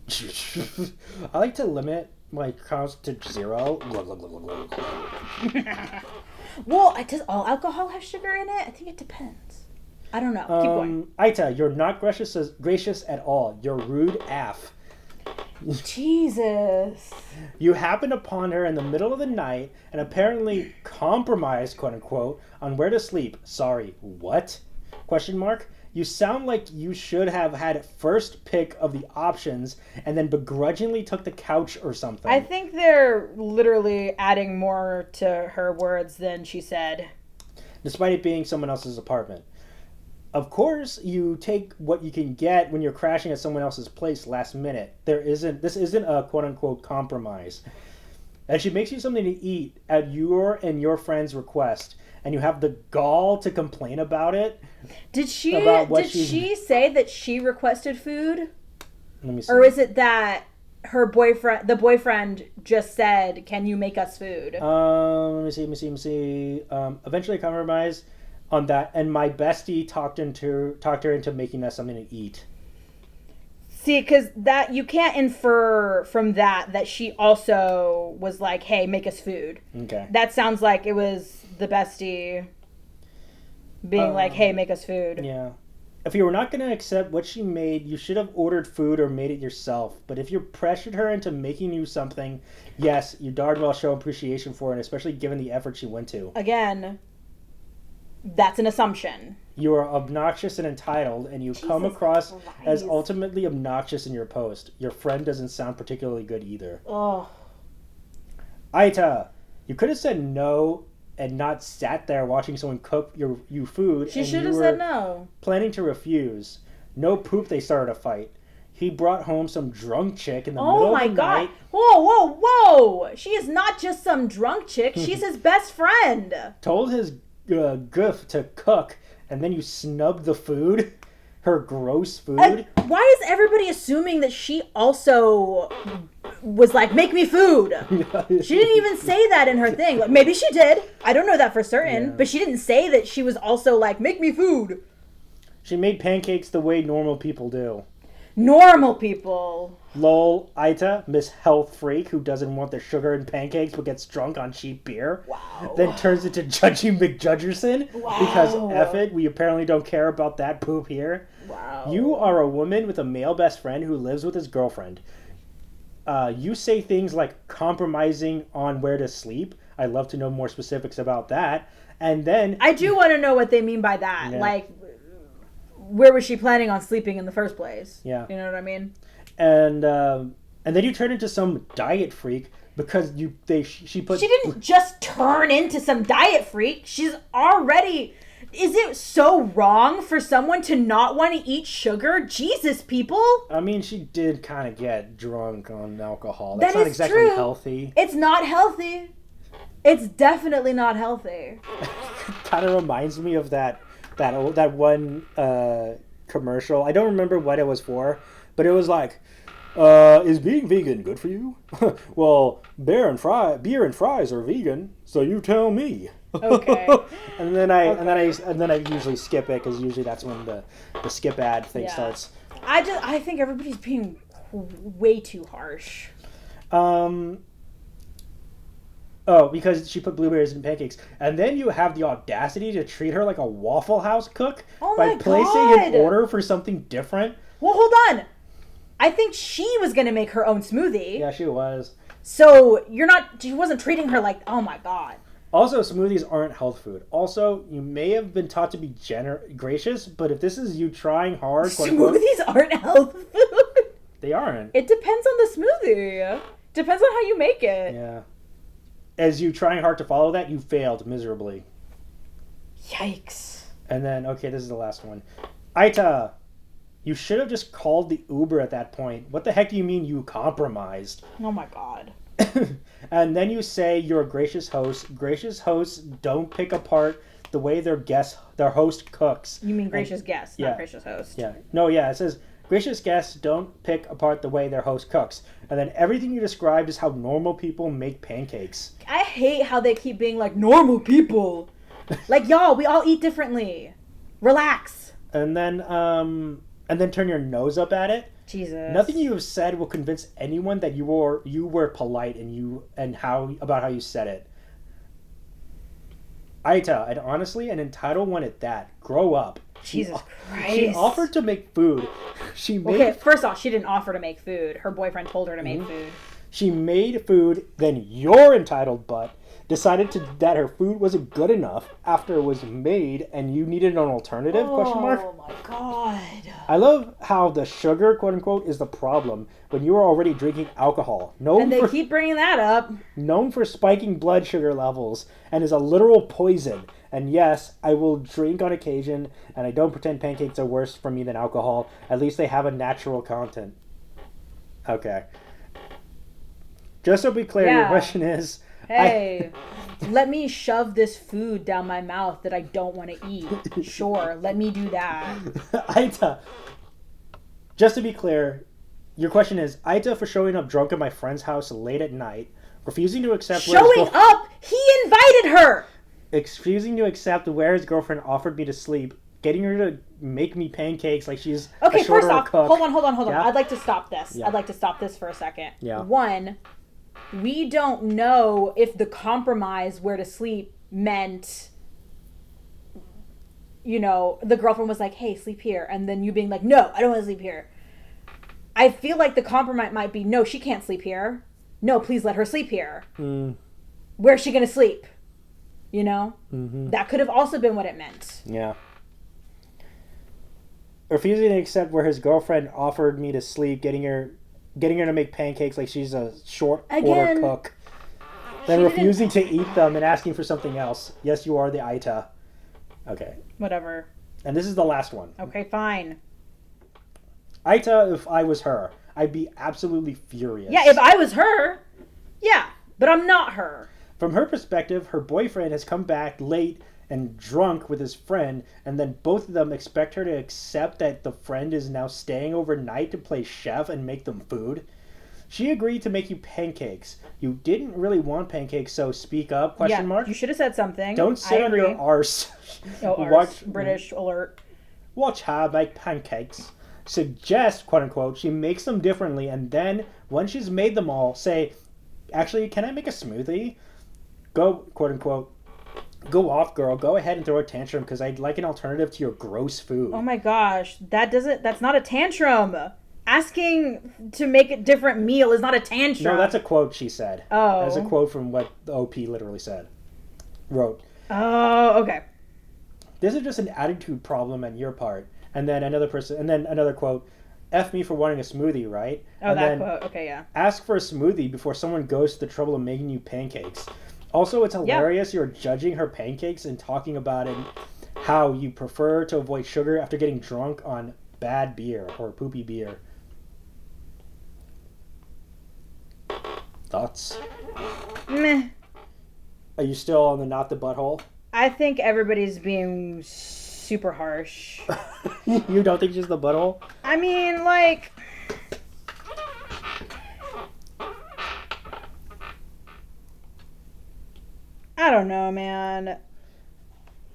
Mm-hmm. I like to limit my cost to 0. Well, does all alcohol have sugar in it? I think it depends. I don't know. Keep going. AITA, you're not gracious at all. You're rude AF. Jesus. You happened upon her in the middle of the night and apparently compromised, quote unquote, on where to sleep. Sorry, what? ? You sound like you should have had first pick of the options and then begrudgingly took the couch or something. I think they're literally adding more to her words than she said. Despite it being someone else's apartment. Of course, you take what you can get when you're crashing at someone else's place last minute. This isn't a quote-unquote compromise. And she makes you something to eat at your and your friend's request, and you have the gall to complain about it. Did she say that she requested food? Let me see. Or is it that the boyfriend just said, "Can you make us food?" Let me see. Eventually compromise on that, and my bestie talked her into making us something to eat. See, because that you can't infer from that she also was like, "Hey, make us food." Okay. That sounds like it was the bestie being like, "Hey, make us food." Yeah. If you were not going to accept what she made, you should have ordered food or made it yourself. But if you pressured her into making you something, yes, you darn well show appreciation for it, especially given the effort she went to. Again, that's an assumption. You are obnoxious and entitled, and you come across as ultimately obnoxious in your post. Your friend doesn't sound particularly good either. Oh. AITA, you could have said no and not sat there watching someone cook you food. She should have said no. Planning to refuse. No poop they started a fight. He brought home some drunk chick in the middle of the night. Whoa. She is not just some drunk chick. She's his best friend. Told his goof to cook, and then you snubbed the food. her gross food. Why is everybody assuming that she also was like, make me food? She didn't even say that in her thing. Like, maybe she did. I don't know that for certain. But she didn't say that she was also like, make me food. She made pancakes the way normal people do. Normal people. Lol, AITA, Miss Health Freak, who doesn't want the sugar in pancakes but gets drunk on cheap beer. Wow. Then turns into Judgy McJudgerson. Wow. Because F it, we apparently don't care about that poop here. Wow. You are a woman with a male best friend who lives with his girlfriend. You say things like compromising on where to sleep. I'd love to know more specifics about that. And then... I do want to know what they mean by that. Yeah. Like, where was she planning on sleeping in the first place? Yeah. You know what I mean? And then you turn into some diet freak because she put... She didn't just turn into some diet freak. She's already... Is it so wrong for someone to not want to eat sugar? Jesus, people. I mean, she did kind of get drunk on alcohol. That's not exactly true. Healthy. It's not healthy. It's definitely not healthy. Kind of reminds me of that one commercial. I don't remember what it was for, but it was like, is being vegan good for you? Well, beer and fries are vegan, so you tell me. Okay. and then I usually skip it because usually that's when the skip ad thing starts. I think everybody's being way too harsh. Because she put blueberries in pancakes. And then you have the audacity to treat her like a Waffle House cook by placing an order for something different. Well, hold on. I think she was going to make her own smoothie. Yeah, she was. So she wasn't treating her like, oh my God. Also, smoothies aren't health food. Also, you may have been taught to be gracious, but if this is you trying hard... Smoothies aren't health food. They aren't. It depends on the smoothie. Depends on how you make it. Yeah. As you trying hard to follow that, you failed miserably. Yikes. And then, okay, this is the last one. AITA, you should have just called the Uber at that point. What the heck do you mean you compromised? Oh my God. And then you say you're a gracious host. Gracious hosts don't pick apart the way their host cooks. You mean gracious guest, not gracious host. Yeah. No, yeah, it says gracious guests don't pick apart the way their host cooks. And then everything you described is how normal people make pancakes. I hate how they keep being like, normal people. Like, y'all, we all eat differently. Relax. And then turn your nose up at it. Jesus. Nothing you have said will convince anyone that you were polite about how you said it. AITA, and honestly, an entitled one at that. Grow up. Jesus Christ. She offered to make food. First off, she didn't offer to make food. Her boyfriend told her to make food. She made food, then your entitled butt decided that her food wasn't good enough after it was made and you needed an alternative, question mark? Oh my God. I love how the sugar, quote unquote, is the problem when you are already drinking alcohol. And they keep bringing that up. Known for spiking blood sugar levels and is a literal poison. And yes, I will drink on occasion, and I don't pretend pancakes are worse for me than alcohol. At least they have a natural content. Okay. Just so be clear, your question is... Hey, let me shove this food down my mouth that I don't want to eat. Sure, let me do that. AITA, just to be clear, your question is, AITA for showing up drunk at my friend's house late at night, refusing to accept... Showing up? He invited her! Refusing to accept where his girlfriend offered me to sleep, getting her to make me pancakes like she's okay, a shorter first off, cook. hold on. Yeah? I'd like to stop this. Yeah. I'd like to stop this for a second. Yeah. One... We don't know if the compromise where to sleep meant, the girlfriend was like, hey, sleep here. And then you being like, no, I don't want to sleep here. I feel like the compromise might be, no, she can't sleep here. No, please let her sleep here. Where's she going to sleep? Mm-hmm. That could have also been what it meant. Yeah. Refusing to accept where his girlfriend offered me to sleep, getting her to make pancakes like she's a short order cook. Then refusing to eat them and asking for something else. Yes, you are the AITA. Okay. Whatever. And this is the last one. Okay, fine. AITA, if I was her, I'd be absolutely furious. Yeah, if I was her. Yeah, but I'm not her. From her perspective, her boyfriend has come back late and drunk with his friend, and then both of them expect her to accept that the friend is now staying overnight to play chef and make them food. She agreed to make you pancakes. You didn't really want pancakes, so speak up, question mark. You should have said something. Don't sit on your arse. Oh, arse. British alert. Watch her make pancakes. Suggest, quote unquote, she makes them differently, and then, when she's made them all, say, actually, can I make a smoothie? Go, quote unquote, go off, girl. Go ahead and throw a tantrum, because I'd like an alternative to your gross food. Oh my gosh. That's not a tantrum. Asking to make a different meal is not a tantrum. No, that's a quote she said. Oh. That's a quote from what the OP literally wrote. Oh, okay. This is just an attitude problem on your part. And then another quote, F me for wanting a smoothie, right? Oh, and that quote. Okay, yeah. Ask for a smoothie before someone goes to the trouble of making you pancakes. Also, it's hilarious you're judging her pancakes and talking about it, how you prefer to avoid sugar after getting drunk on bad beer or poopy beer. Thoughts? Meh. Are you still on the not the butthole? I think everybody's being super harsh. You don't think she's the butthole? I mean, like... I don't know, man.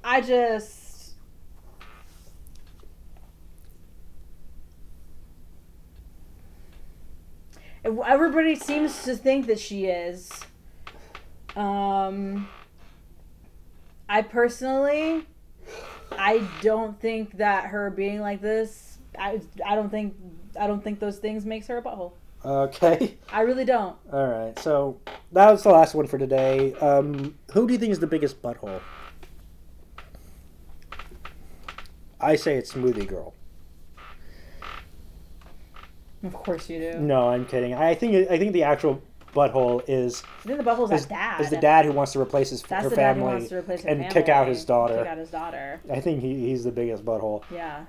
I just... Everybody seems to think that she is. I personally, I don't think that her being like this, I don't think those things makes her a butthole. Okay. I really don't. All right. So that was the last one for today. Who do you think is the biggest butthole? I say it's Smoothie Girl. Of course you do. No, I'm kidding. I think the actual butthole is. I think the butthole's that dad. Is the dad who wants to replace her family dad who wants to replace her and family, kick out his daughter. Kick out his daughter. I think he's the biggest butthole. Yeah.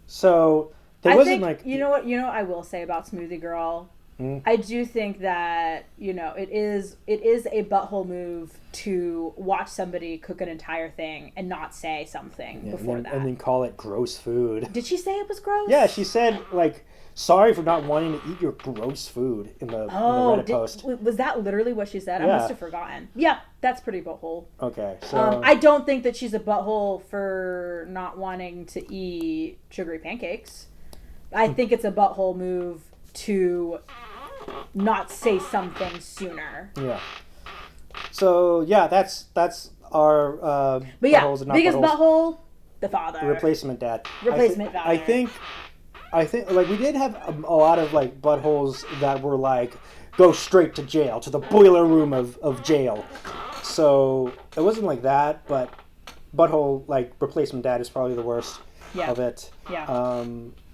So there wasn't like you know what I will say about Smoothie Girl. I do think that it is a butthole move to watch somebody cook an entire thing and not say something before that, and then call it gross food. Did she say it was gross? Yeah, she said like sorry for not wanting to eat your gross food in the Reddit post. Was that literally what she said? Yeah. I must have forgotten. Yeah, that's pretty butthole. Okay, so I don't think that she's a butthole for not wanting to eat sugary pancakes. I think it's a butthole move to not say something sooner. Yeah. So yeah, that's our but yeah, buttholes and not biggest buttholes. butthole, the father. Replacement dad. Replacement father. I think like we did have a lot of like buttholes that were like go straight to jail, to the boiler room of jail. So it wasn't like that, but butthole like replacement dad is probably the worst of it. Yeah.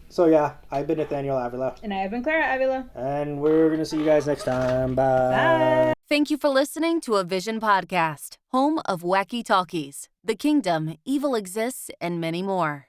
So yeah, I've been Nathaniel Avila. And I have been Clara Avila. And we're going to see you guys next time. Bye. Bye. Thank you for listening to a Vision podcast, home of Wacky Talkies, The Kingdom, Evil Exists, and many more.